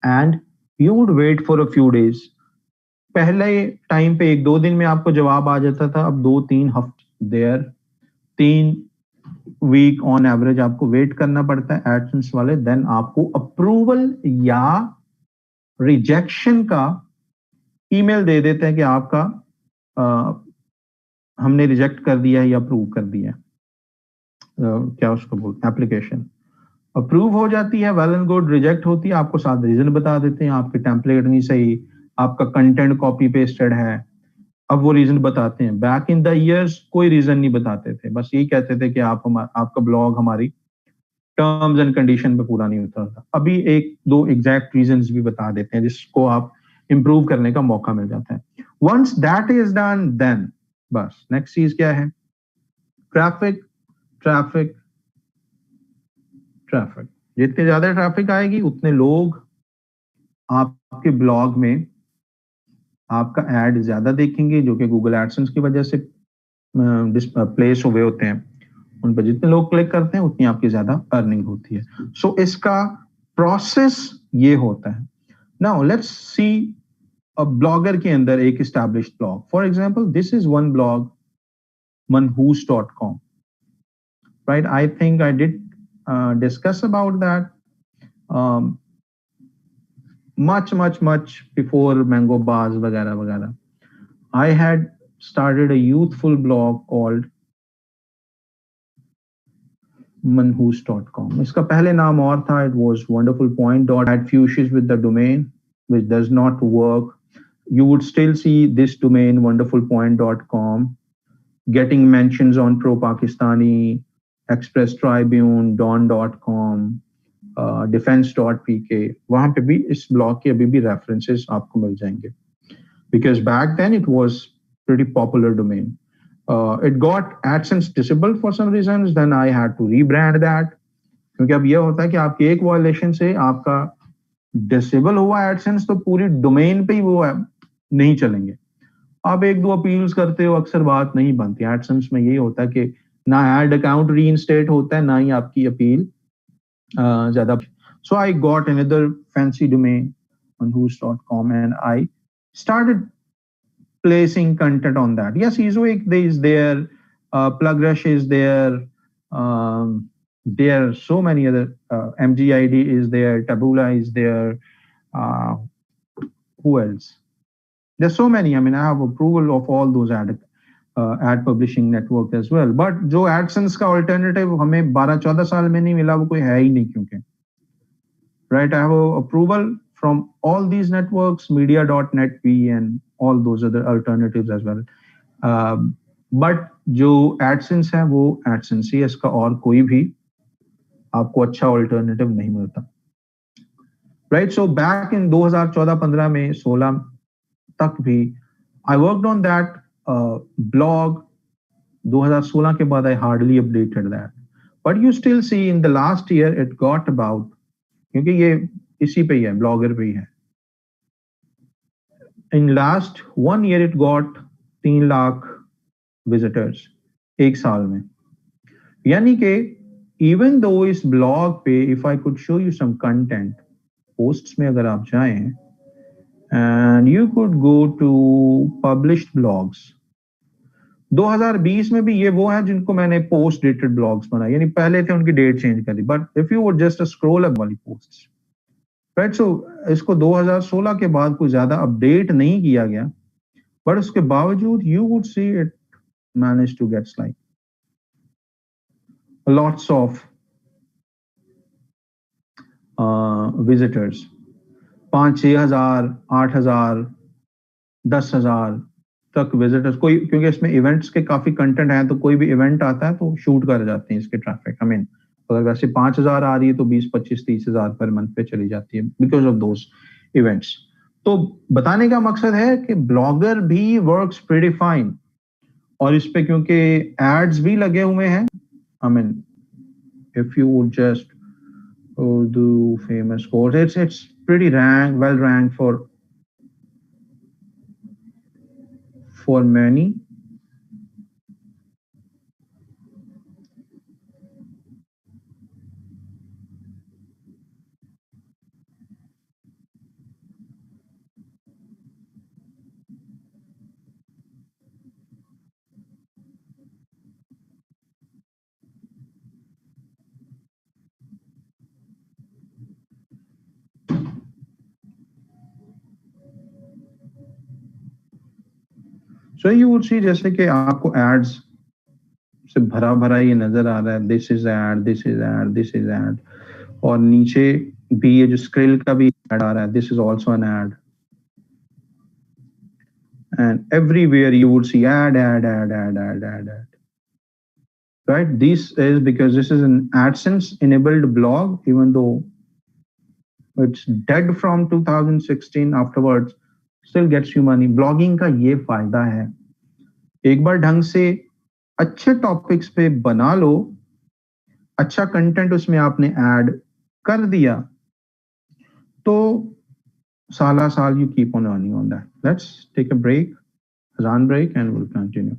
and you would wait for a few days. पहले टाइम पे 1-2 दिन में आपको जवाब आ जाता था, अब 2-3 हफ्ते देयर 3 वीक ऑन एवरेज आपको वेट करना पड़ता है एडसेंस वाले, देन आपको अप्रूवल या रिजेक्शन का ईमेल दे देते हैं कि आपका हमने रिजेक्ट कर दिया है या अप्रूव कर दिया है। क्या उसको बोलते हैं, एप्लीकेशन अप्रूव हो जाती है, वेल एंड गुड। रिजेक्ट होती है, आपको साथ रीजन बता देते हैं, आपके टेम्पलेट नहीं सही, आपका कंटेंट कॉपी पेस्टेड है, अब वो रीजन बताते हैं। बैक इन द ईयर्स कोई रीजन नहीं बताते थे, बस यही कहते थे कि आपका ब्लॉग हमारी टर्म्स एंड कंडीशन पे पूरा नहीं उतरता। अभी 1-2 एग्जैक्ट रीजंस भी बता देते हैं जिसको आप इंप्रूव करने का मौका मिल जाता है। Once that is done, then बस नेक्स्ट चीज क्या है, ट्रैफिक ट्रैफिक ट्रैफिक। जितनी ज्यादा ट्रैफिक आएगी उतने लोग आपके ब्लॉग में आपका एड ज्यादा देखेंगे, जो कि गूगल एडसेंस की वजह से प्लेस हुए होते हैं, उन पर जितने लोग क्लिक करते हैं उतनी आपकी ज्यादा अर्निंग होती है। सो इसका प्रोसेस ये होता है। Now let's see a blogger के अंदर एक established blog, for example this is one blog manhoos.com, right? I think I did discuss about that much before Mango Bars वगैरह वगैरह। I had started a youthful blog called manhoos.com. इसका पहले नाम और था, it was wonderful point. Had few issues with the domain which does not work. You would still see this domain wonderfulpoint.com getting mentions on Pro Pakistani, Express Tribune, Dawn.com, Defense.pk. वहां पे भी इस blog के अभी भी references आपको मिल जाएंगे, because back then it was pretty popular domain. It got AdSense disabled for some reasons, then I had to rebrand that, क्योंकि अब ये होता है कि आपकी एक वायलेशन से आपका डिसेबल हुआ AdSense तो पूरी डोमेन पे ही वो नहीं चलेंगे। आप एक दो अपील्स करते हो, अक्सर बात नहीं बनती। एडसेंस में यही होता है कि ना एड अकाउंट रीइंस्टेट होता है, ना ही आपकी अपील ज्यादा। So I got another fancy domain on whos.com and I started placing content on that. Yes, Ezoic is there, PlugRush is there, there are so many other, MGID is there, Taboola is there, uh, who else? There's so many. I mean, I have approval of all those ad publishing network as well. But जो AdSense का alternative हमें 12-14 साल में नहीं मिला, वो कोई है ही नहीं, क्योंकि right, I have approval from all these networks, media.net, and all those other alternatives as well. But जो AdSense है वो AdSense ही है, इसका और कोई भी आपको अच्छा alternative नहीं मिलता. Right, so back in 2014-15 में 16 तक भी I worked on that blog. 2016 के बाद I hardly updated that. But you still see in the last year it got about, क्योंकि ये इसी पे ही है, ब्लॉगर पे ही है. In last 1 year it got 3 lakh visitors एक साल में. यानी कि even though इस blog पे if I could show you some content, posts में अगर आप जाएं and you could go to published blogs. 2020 में भी ये वो है जिनको मैंने post dated blogs बनाए, यानी पहले थे उनकी डेट चेंज कर दी. But if you would just scroll up वाली posts, right, so इसको 2016 के बाद कोई ज्यादा अपडेट नहीं किया गया, but उसके बावजूद you would see it managed to get like lots of visitors. 5-6 हजार, 8 हजार, 10 हजार तक विजिटर्स. कोई, क्योंकि इसमें इवेंट्स के काफी कंटेंट हैं, तो कोई भी इवेंट आता है तो शूट कर जाते हैं इसके ट्रैफिक. आई मीन अगर वैसे 5 हजार आ रही है तो 20, 25, 30 हजार पर मंथ पे चली जाती है बिकॉज ऑफ दोस इवेंट्स. तो बताने का मकसद है कि ब्लॉगर भी वर्क्स प्रीटी फाइन, और इस पे क्योंकि एड्स भी लगे हुए हैं. I mean if you would just do famous course, it's pretty well ranked for many. So you would see जैसे कि आपको एड्स से भरा भरा ये नजर आ रहा है, this is ad, this is ad, this is ad, और नीचे भी ये जो स्क्रिल का भी एड आ रहा है, this is also an ad, and everywhere you would see ad. Right, this is because this is an AdSense enabled blog, even though it's dead from 2016 afterwards, still gets you money. Blogging का ये फायदा है, एक बार ढंग से अच्छे topics पे बना लो, अच्छा कंटेंट उसमें आपने ऐड कर दिया, तो साला साल you keep on earning on that. Let's take a break, azan break, and we'll continue.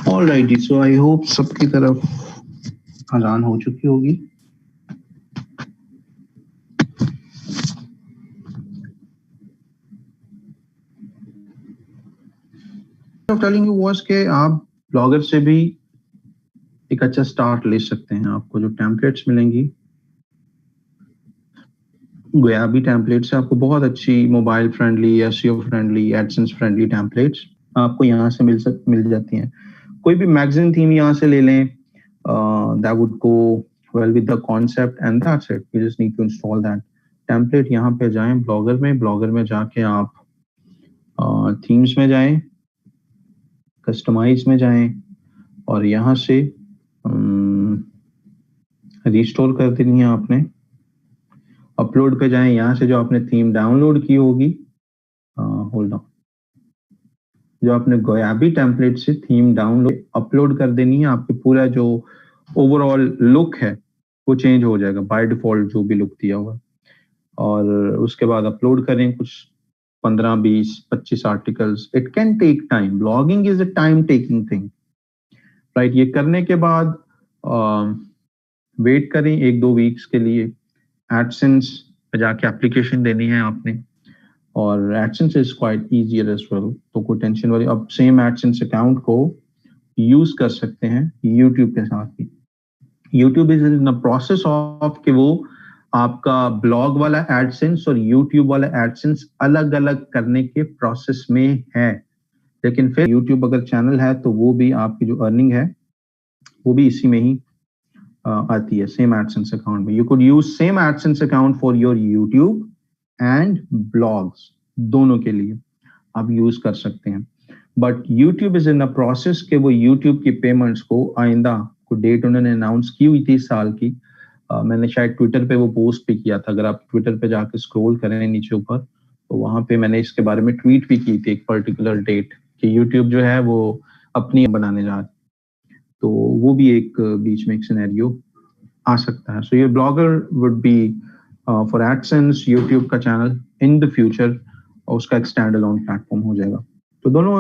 Alright, so I hope सबकी तरफ अजान हो चुकी होगी। टेलिंग यू वाज के आप ब्लॉगर से भी एक अच्छा स्टार्ट ले सकते हैं। आपको जो टेम्पलेट्स मिलेंगी गोयाबी टेम्पलेट से आपको बहुत अच्छी mobile friendly, SEO friendly, AdSense friendly templates आपको यहाँ से मिल जाती हैं। कोई भी मैगजीन थीम यहाँ से ले लें, that would go well with the concept and that's it. You just need to install that template. यहाँ पे जाएं ब्लॉगर में जाके आप थीम्स में जाएं, कस्टमाइज में जाएं और यहाँ से रिस्टोर कर देनी है आपने। अपलोड पे जाएं, यहाँ से जो आपने थीम डाउनलोड की होगी, होल्ड ऑन, जो आपने गोयाबी टेम्पलेट से थीम डाउनलोड अपलोड कर देनी है। आपके पूरा जो ओवरऑल लुक है वो चेंज हो जाएगा बाय डिफॉल्ट, जो भी लुक दिया हुआ। और उसके बाद अपलोड करें कुछ 15, 20, 25 articles. It can take time, blogging is a time taking thing, right. ये करने के बाद वेट करें 1-2 वीक्स के लिए। एडसेंस पे जाके एप्लीकेशन देनी है आपने, और AdSense is quite easier as well, तो कोई टेंशन वाली। अब सेम एडसेंस अकाउंट को यूज कर सकते हैं यूट्यूब के साथ ही। YouTube is in the process of कि वो आपका ब्लॉग वाला एडसेंस और यूट्यूब वाला एडसेंस अलग अलग करने के प्रोसेस में है। लेकिन फिर यूट्यूब अगर चैनल है तो वो भी आपकी जो अर्निंग है वो भी इसी में ही आती है, सेम एडसेंस अकाउंट में। You could use same AdSense account for your YouTube and blogs, दोनों के लिए आप यूज कर सकते हैं। But YouTube is in a process के वो यूट्यूब की पेमेंट्स को आइंदा को डेट उन्होंने अनाउंस की हुई थी इस साल की। मैंने शायद ट्विटर पे वो पोस्ट भी किया था। अगर आप ट्विटर पे जाके स्क्रॉल करें नीचे ऊपर, तो वहां पे मैंने इसके बारे में ट्वीट भी की थी एक पर्टिकुलर डेट कि यूट्यूब जो है वो अपनी बनाने जा रहा है। तो वो भी एक बीच में एक सिनेरियो आ सकता है। So your blogger would be for AdSense, YouTube का चैनल इन द फ्यूचर उसका एक स्टैंड अलोन प्लेटफॉर्म हो जाएगा। तो दोनों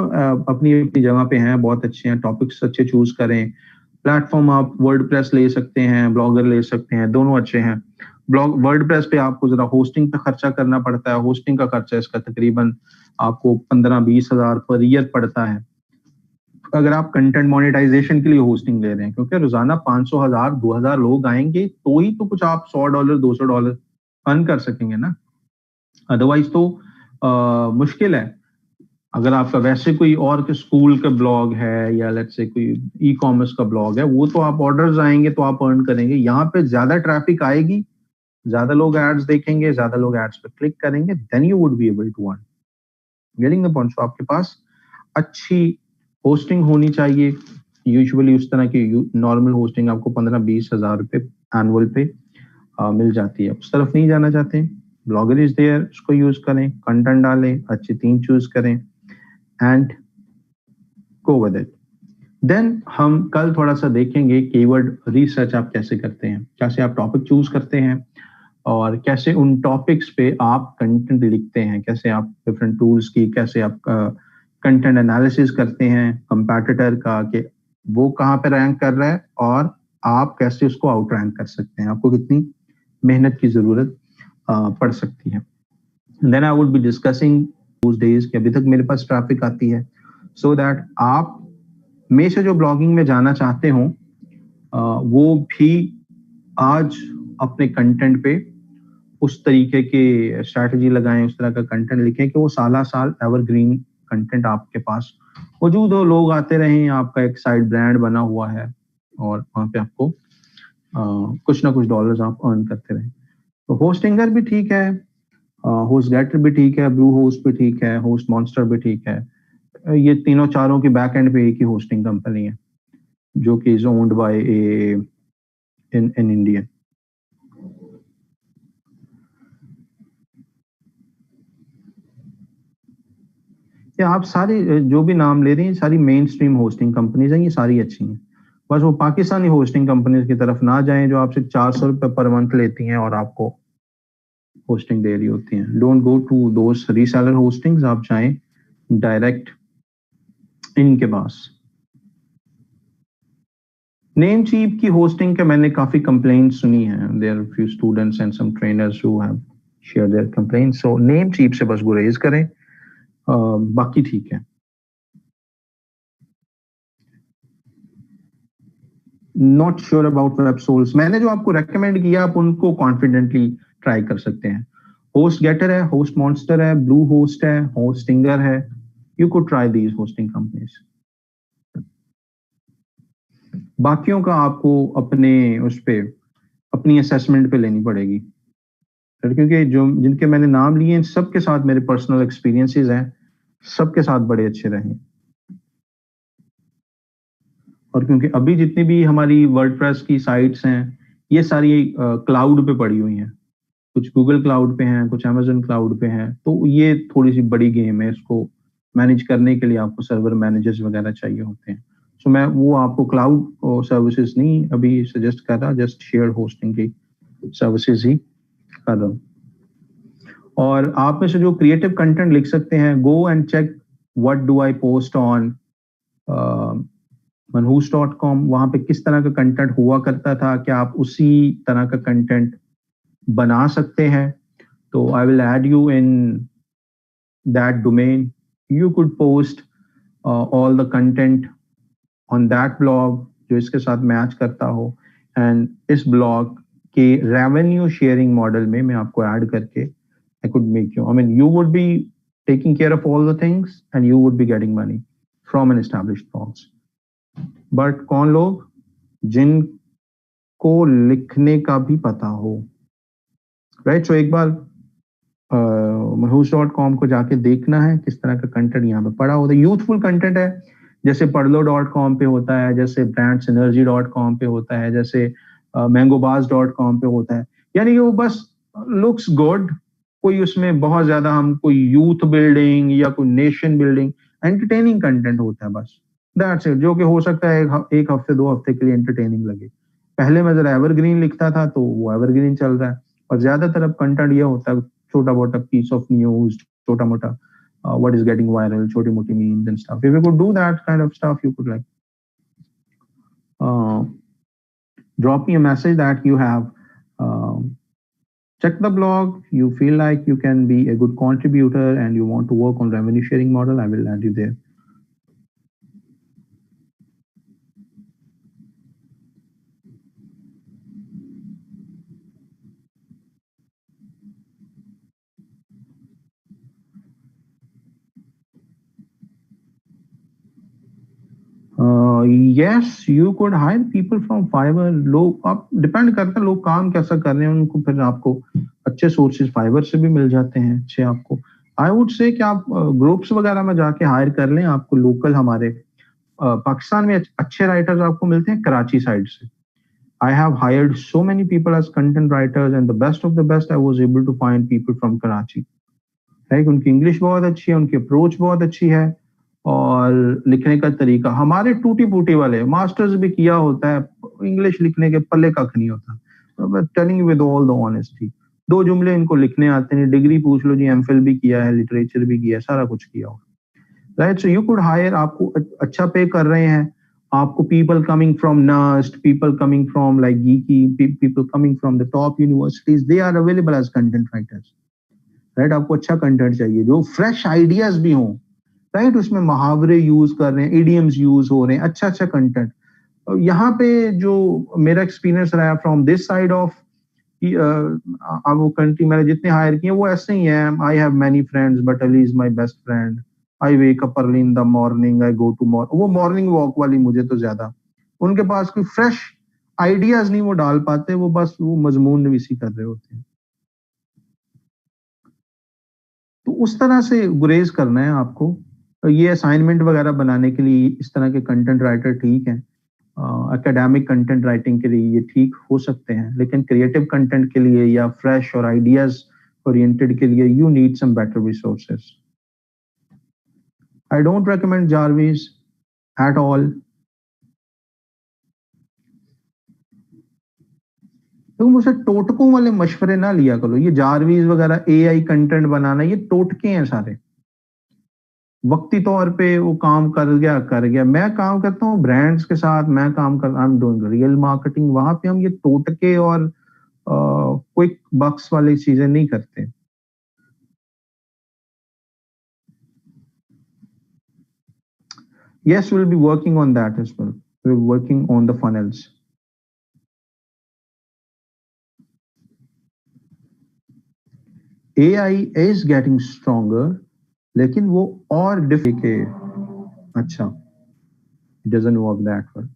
अपनी अपनी जगह पे हैं, बहुत अच्छे हैं। टॉपिक्स अच्छे चूज करें। प्लेटफॉर्म आप वर्डप्रेस ले सकते हैं, ब्लॉगर ले सकते हैं, दोनों अच्छे हैं। ब्लॉग वर्डप्रेस पे आपको जरा होस्टिंग पे खर्चा करना पड़ता है। होस्टिंग का खर्चा इसका तकरीबन आपको 15-20 हजार पर ईयर पड़ता है अगर आप कंटेंट मोनेटाइजेशन के लिए होस्टिंग ले रहे हैं, क्योंकि रोजाना 500, 1000, 2000 लोग आएंगे तो ही तो कुछ आप $100, $200 अर्न कर सकेंगे ना। अदरवाइज तो मुश्किल है। अगर आपका वैसे कोई और के स्कूल का ब्लॉग है या लेट्स से कोई ई कॉमर्स का ब्लॉग है, वो तो आप ऑर्डर्स आएंगे तो आप अर्न करेंगे। यहाँ पे ज्यादा ट्रैफिक आएगी, ज्यादा लोग एड्स देखेंगे, ज्यादा लोग एड्स पे क्लिक करेंगे, then you would be able to earn. Getting the point. आपके पास अच्छी होस्टिंग होनी चाहिए। यूजुअली उस तरह की नॉर्मल होस्टिंग आपको 15-20 हजार रुपए एनुअल पे मिल जाती है। उस तरफ नहीं जाना चाहते, ब्लॉगर इज देयर, उसको यूज करें, कंटेंट डालें, अच्छी थीम चूज करें and go with it. Then हम कल थोड़ा सा देखेंगे कीवर्ड रिसर्च आप कैसे करते हैं, कैसे आप टॉपिक चूज करते हैं और कैसे उन टॉपिक्स पे आप कंटेंट लिखते हैं, कैसे आप डिफरेंट टूल्स की, कैसे आप कंटेंट एनालिसिस करते हैं कंपैटिटर का कि वो कहाँ पे रैंक कर रहा है और आप कैसे उसको आउट रैंक कर सकते हैं, आपको कितनी मेहनत की जरूरत पड़ सकती है। Then I would be discussing those days कि अभी तक मेरे पास ट्रैफिक आती है, सो दैट आप में से जो ब्लॉगिंग में जाना चाहते हो वो भी आज अपने कंटेंट पे उस तरीके की स्ट्रैटेजी लगाएं, उस तरह का कंटेंट लिखें कि वो साला साल एवरग्रीन कंटेंट आपके पास मौजूद हो, लोग आते रहें, आपका एक साइड ब्रांड बना हुआ है और वहां पे आपको कुछ ना कुछ डॉलर्स आप अर्न करते रहें। तो होस्टिंगर भी ठीक है, होस्ट गेटर भी ठीक है, ब्लू होस्ट भी ठीक है, होस्ट मॉन्स्टर भी ठीक है। ये तीनों चारों की बैक एंड पे एक ही होस्टिंग कंपनी है जो कि is owned by A in Indian. ये आप सारी जो भी नाम ले रही हैं सारी मेन स्ट्रीम होस्टिंग कंपनीज हैं, ये सारी अच्छी हैं। बस वो पाकिस्तानी होस्टिंग कंपनीज की तरफ ना जाएं जो आपसे 400 रुपए पर मंथ लेती हैं और आपको होस्टिंग दे रही होती हैं। Don't go to those reseller hostings, आप जाएं डायरेक्ट इनके पास। नेमचीप की होस्टिंग के मैंने काफी कंप्लेंट सुनी है, there are few students and some trainers who have share their complaint, so Namecheap से बस गुरेज करें, बाकी ठीक है। Not sure about web source, मैंने जो आपको रेकमेंड किया आप उनको कॉन्फिडेंटली ट्राई कर सकते हैं। होस्ट गेटर है, होस्ट मॉन्स्टर है, ब्लू होस्ट है, होस्टिंगर है, you could try these hosting companies. बाकियों का आपको अपने उस पे अपनी असेसमेंट पे लेनी पड़ेगी, क्योंकि जो जिनके मैंने नाम लिए हैं सबके साथ मेरे पर्सनल एक्सपीरियंसेस हैं, सबके साथ बड़े अच्छे रहे। और क्योंकि अभी जितनी भी हमारी वर्डप्रेस की साइट्स हैं ये सारी क्लाउड पे पड़ी हुई हैं, कुछ गूगल क्लाउड पे हैं, कुछ अमेजन क्लाउड पे हैं, तो ये थोड़ी सी बड़ी गेम है, इसको मैनेज करने के लिए आपको सर्वर मैनेजर्स वगैरह चाहिए होते हैं। सो मैं वो आपको क्लाउड सर्विसेज नहीं अभी सजेस्ट कर रहा, जस्ट शेयर होस्टिंग की सर्विसेज ही कर रहा हूँ। और आप में से जो क्रिएटिव कंटेंट लिख सकते हैं, go and check what do I post on manhoos.com, वहां पे किस तरह का कंटेंट हुआ करता था, क्या आप उसी तरह का कंटेंट बना सकते हैं? तो I will add you in that domain, you could post all the content on that blog जो इसके साथ मैच करता हो, एंड इस ब्लॉग के रेवेन्यू शेयरिंग मॉडल में मैं आपको ऐड करके I could make you, I mean you would be taking care of all the things and you would be getting money from an established blogs. But कौन लोग? जिनको लिखने का भी पता हो, राइट? सो एक बार manhoos.com को जाके देखना है किस तरह का कंटेंट यहाँ पे पड़ा होता है। यूथफुल कंटेंट है, जैसे पढ़लो.com पे होता है, जैसे brandsynergy.com पे होता है, जैसे mangobaz.com पे होता है, यानी कि वो बस लुक्स गुड, कोई उसमें बहुत ज्यादा हम कोई यूथ बिल्डिंग या कोई नेशन बिल्डिंग, एंटरटेनिंग कंटेंट होता है बस, दैट्स इट, जो कि हो सकता है एक हफ्ते 2 हफ्ते के लिए एंटरटेनिंग लगे। पहले मैं जरा एवरग्रीन लिखता था तो वो एवरग्रीन चल रहा है, और ज्यादातर अब कंटेंट ये होता है छोटा मोटा पीस ऑफ न्यूज, छोटा मोटा what is getting viral, छोटी मोटी memes and stuff. If you could do that kind of stuff, you could like uh, drop me a message that you have checked the blog, you feel like you can be a good contributor and you want to work on revenue sharing model, I will add you there. Yes, you could hire people from Fiverr. लोग आप depend करता है लोग काम कैसा कर रहे हैं, उनको फिर आपको अच्छे सोर्सेज फाइवर से भी मिल जाते हैं अच्छे आपको। आई वुड से कि आप ग्रुप्स वगैरह में जाके हायर कर लें, आपको लोकल हमारे पाकिस्तान में अच्छे राइटर्स आपको मिलते हैं कराची साइड से। I have hired so many people as content writers, and the best of the best, I was able to find people from Karachi. Right, उनकी इंग्लिश बहुत अच्छी है, उनकी अप्रोच बहुत अच्छी है, और लिखने का तरीका हमारे टूटी फूटी वाले मास्टर्स भी किया होता है, इंग्लिश लिखने के पल्ले कख नहीं होता, telling with all the honesty, 2 जुमले इनको लिखने आते हैं, डिग्री पूछ लो जी, एमफिल भी किया है, लिटरेचर भी किया है, सारा कुछ किया हो, right? So you could hire, आपको अच्छा पे कर रहे हैं, आपको people coming from NUST, people coming from like GIKI, people coming from the top universities, they are available as content writers, right? आपको अच्छा कंटेंट चाहिए जो फ्रेश आइडियाज भी हों, राइट? उसमें मुहावरे यूज कर रहे हैं, इडियम्स यूज हो रहे हैं, अच्छा अच्छा कंटेंट। यहाँ पे जो मेरा एक्सपीरियंस रहा फ्रॉम दिस साइड ऑफ वो कंट्री, मैंने जितने हायर किए वो ऐसे ही हैं। I have many friends but Ali is my best friend, I wake up early in the morning, I go to वो मॉर्निंग वॉक वाली मुझे तो ज्यादा, उनके पास कोई फ्रेश आइडियाज नहीं वो डाल पाते, वो बस वो मजमून नवीसी कर रहे होते हैं। तो उस तरह से गुरेज करना है आपको। ये असाइनमेंट वगैरह बनाने के लिए इस तरह के कंटेंट राइटर ठीक हैं, एकेडमिक कंटेंट राइटिंग के लिए ये ठीक हो सकते हैं, लेकिन क्रिएटिव कंटेंट के लिए या फ्रेश और आइडियाज ओरिएंटेड के लिए you need some better resources. I don't recommend Jarvis at all. तो मुझसे टोटकों वाले मशवरे ना लिया करो, ये जारविस वगैरह एआई कंटेंट बनाना ये टोटके हैं सारे, वक्ती तौर पे वो काम कर गया। मैं काम करता हूँ ब्रांड्स के साथ, मैं काम कर I am doing real marketing. वहां पे हम ये टोटके और क्विक बक्स वाली चीजें नहीं करते। Yes, we'll be working on that as well. We're working on the funnels. AI is getting stronger, लेकिन वो और के अच्छा, it doesn't work that well.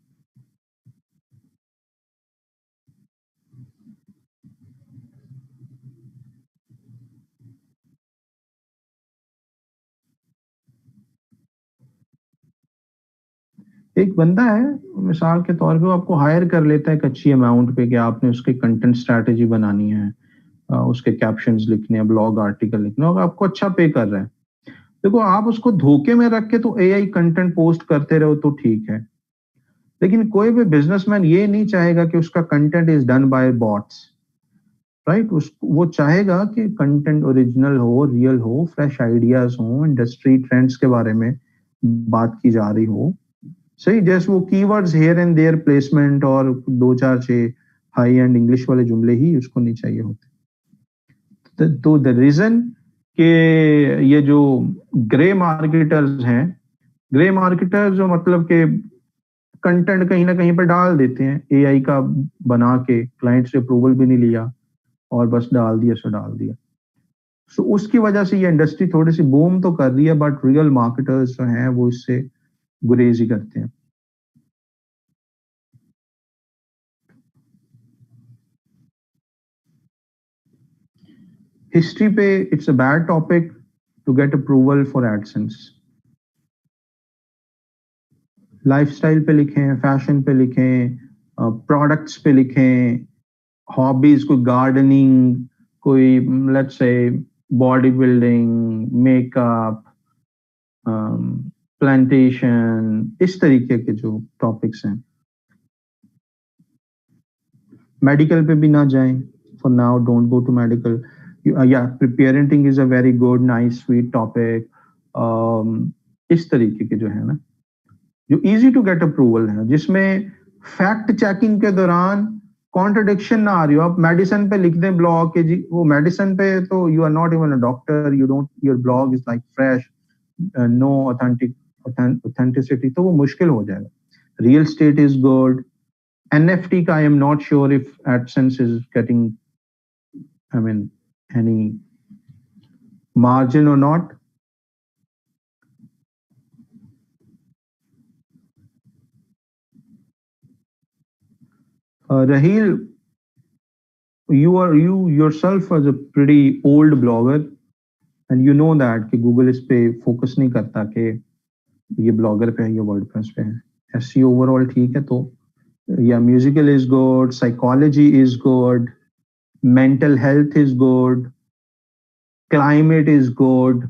एक बंदा है, मिसाल के तौर पे वो आपको हायर कर लेता है एक अच्छी अमाउंट पे कि आपने उसके कंटेंट स्ट्रैटेजी बनानी है, उसके कैप्शंस लिखने हैं, ब्लॉग आर्टिकल लिखने, और आपको अच्छा पे कर रहा है। देखो, आप उसको धोखे में रख के तो एआई कंटेंट पोस्ट करते रहो तो ठीक है, लेकिन कोई भी बिजनेसमैन ये नहीं चाहेगा कि उसका content is done by bots, right? उस वो चाहेगा कि कंटेंट ओरिजिनल हो, रियल हो, फ्रेश आइडियाज हो, इंडस्ट्री ट्रेंड्स के बारे में बात की जा रही हो। सही, जैसे वो keywords here and there placement और दो चार छह हाई एंड इंग्लिश वाले जुमले ही उसको नहीं चाहिए होते। तो द रीजन के ये जो ग्रे मार्केटर्स हैं, ग्रे मार्केटर्स जो मतलब के कंटेंट कहीं ना कहीं पर डाल देते हैं एआई का बना के, क्लाइंट से अप्रूवल भी नहीं लिया और बस डाल दिया सो डाल दिया। सो उसकी वजह से ये इंडस्ट्री थोड़ी सी बूम तो कर रही है, बट रियल मार्केटर्स जो हैं वो इससे गुरेज ही करते हैं। हिस्ट्री पे it's a bad topic to get approval for AdSense. Lifestyle पे लिखें, फैशन पे लिखें, प्रोडक्ट्स पे लिखें, हॉबीज, कोई गार्डनिंग, कोई let's say body building, makeup, plantation, इस तरीके के जो टॉपिक्स हैं। मेडिकल पे भी ना जाएं, for now don't go to medical. या parenting is a very good nice sweet topic. इस तरीके के जो है ना, जो इजी टू गेट अप्रूवल है, जिसमें फैक्ट चेकिंग के दौरान कॉन्ट्रडिक्शन ना आ रही हो। आप मेडिसिन पे लिख दें ब्लॉग के जी, वो मेडिसिन पे तो you are not even a doctor, you don't, your blog is like fresh, no authenticity, तो वो मुश्किल हो जाएगा। Real estate is good. NFT का I am not sure if AdSense is getting, I mean, any margin or not. Raheel, you yourself as a pretty old blogger, and you know that कि Google इस पे focus नहीं करता कि ये blogger पे है, ये वर्डप्रेस पे है। एसईओ ओवरऑल ठीक है, तो या musical is good, psychology is good, mental health is good, climate is good,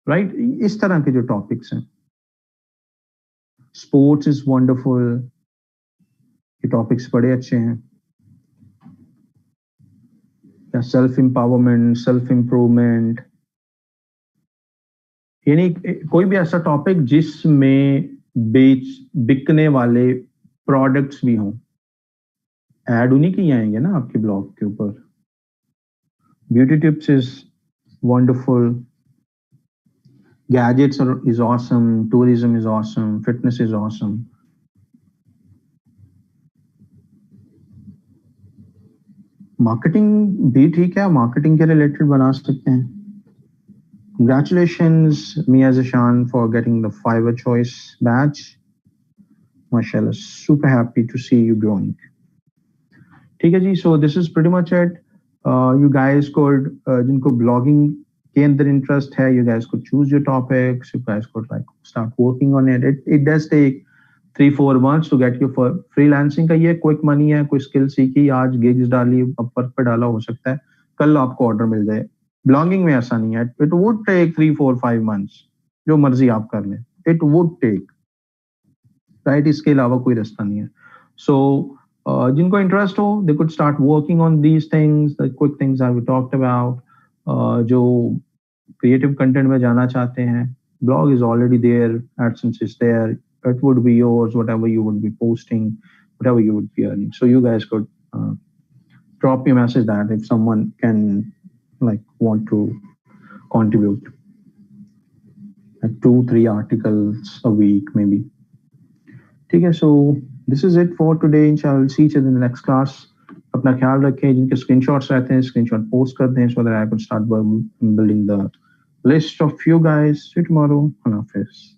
right? इस तरह के जो टॉपिक्स हैं, स्पोर्ट्स इज वंडरफुल, ये टॉपिक्स बड़े अच्छे हैं। या सेल्फ एम्पावरमेंट, सेल्फ इम्प्रूवमेंट, यानी कोई भी ऐसा टॉपिक जिसमें बिकने वाले प्रोडक्ट्स भी हों। ऐड उन्हीं की आएंगे ना आपके ब्लॉग के ऊपर। Beauty tips is wonderful, gadgets is awesome, tourism is awesome, fitness is awesome. Marketing भी ठीक है, मार्केटिंग के रिलेटेड बना सकते हैं। Congratulations, Mia Zishan, for getting the Fiverr Choice badge. Mashallah, super happy to see you growing. ठीक है जी, so this is pretty much it. You guys could, जिनको blogging के अंदर interest है, you guys could choose your topics, you guys could like start working on it. It does take 3-4 months to get you for freelancing का ये quick money है, कोई skill सीखी, आज gigs डाली, Upwork पे डाला, हो सकता है कल आपको order मिल जाए। ब्लॉगिंग में ऐसा नहीं है, इट वुड टेक 3-4-5 मंथ्स, जो मर्जी आप कर लें, इट वुड टेक, राइट? इसके अलावा कोई रास्ता नहीं है। सो जिनको इंटरेस्ट हो, they could start working on these things, the quick things I we talked about, जो creative content में जाना चाहते हैं, blog is already there, AdSense is there, it would be yours, whatever you would be posting, whatever you would be earning. So you guys could drop me a message that if someone can like want to contribute like 2-3 articles a week maybe. Okay, so this is it for today. Inshallah, we'll see each other in the next class. अपना ख्याल रखें, जिनके screenshots रहते हैं screenshot post कर दें so that I could start building the list of you guys. See you tomorrow. Allah Hafiz.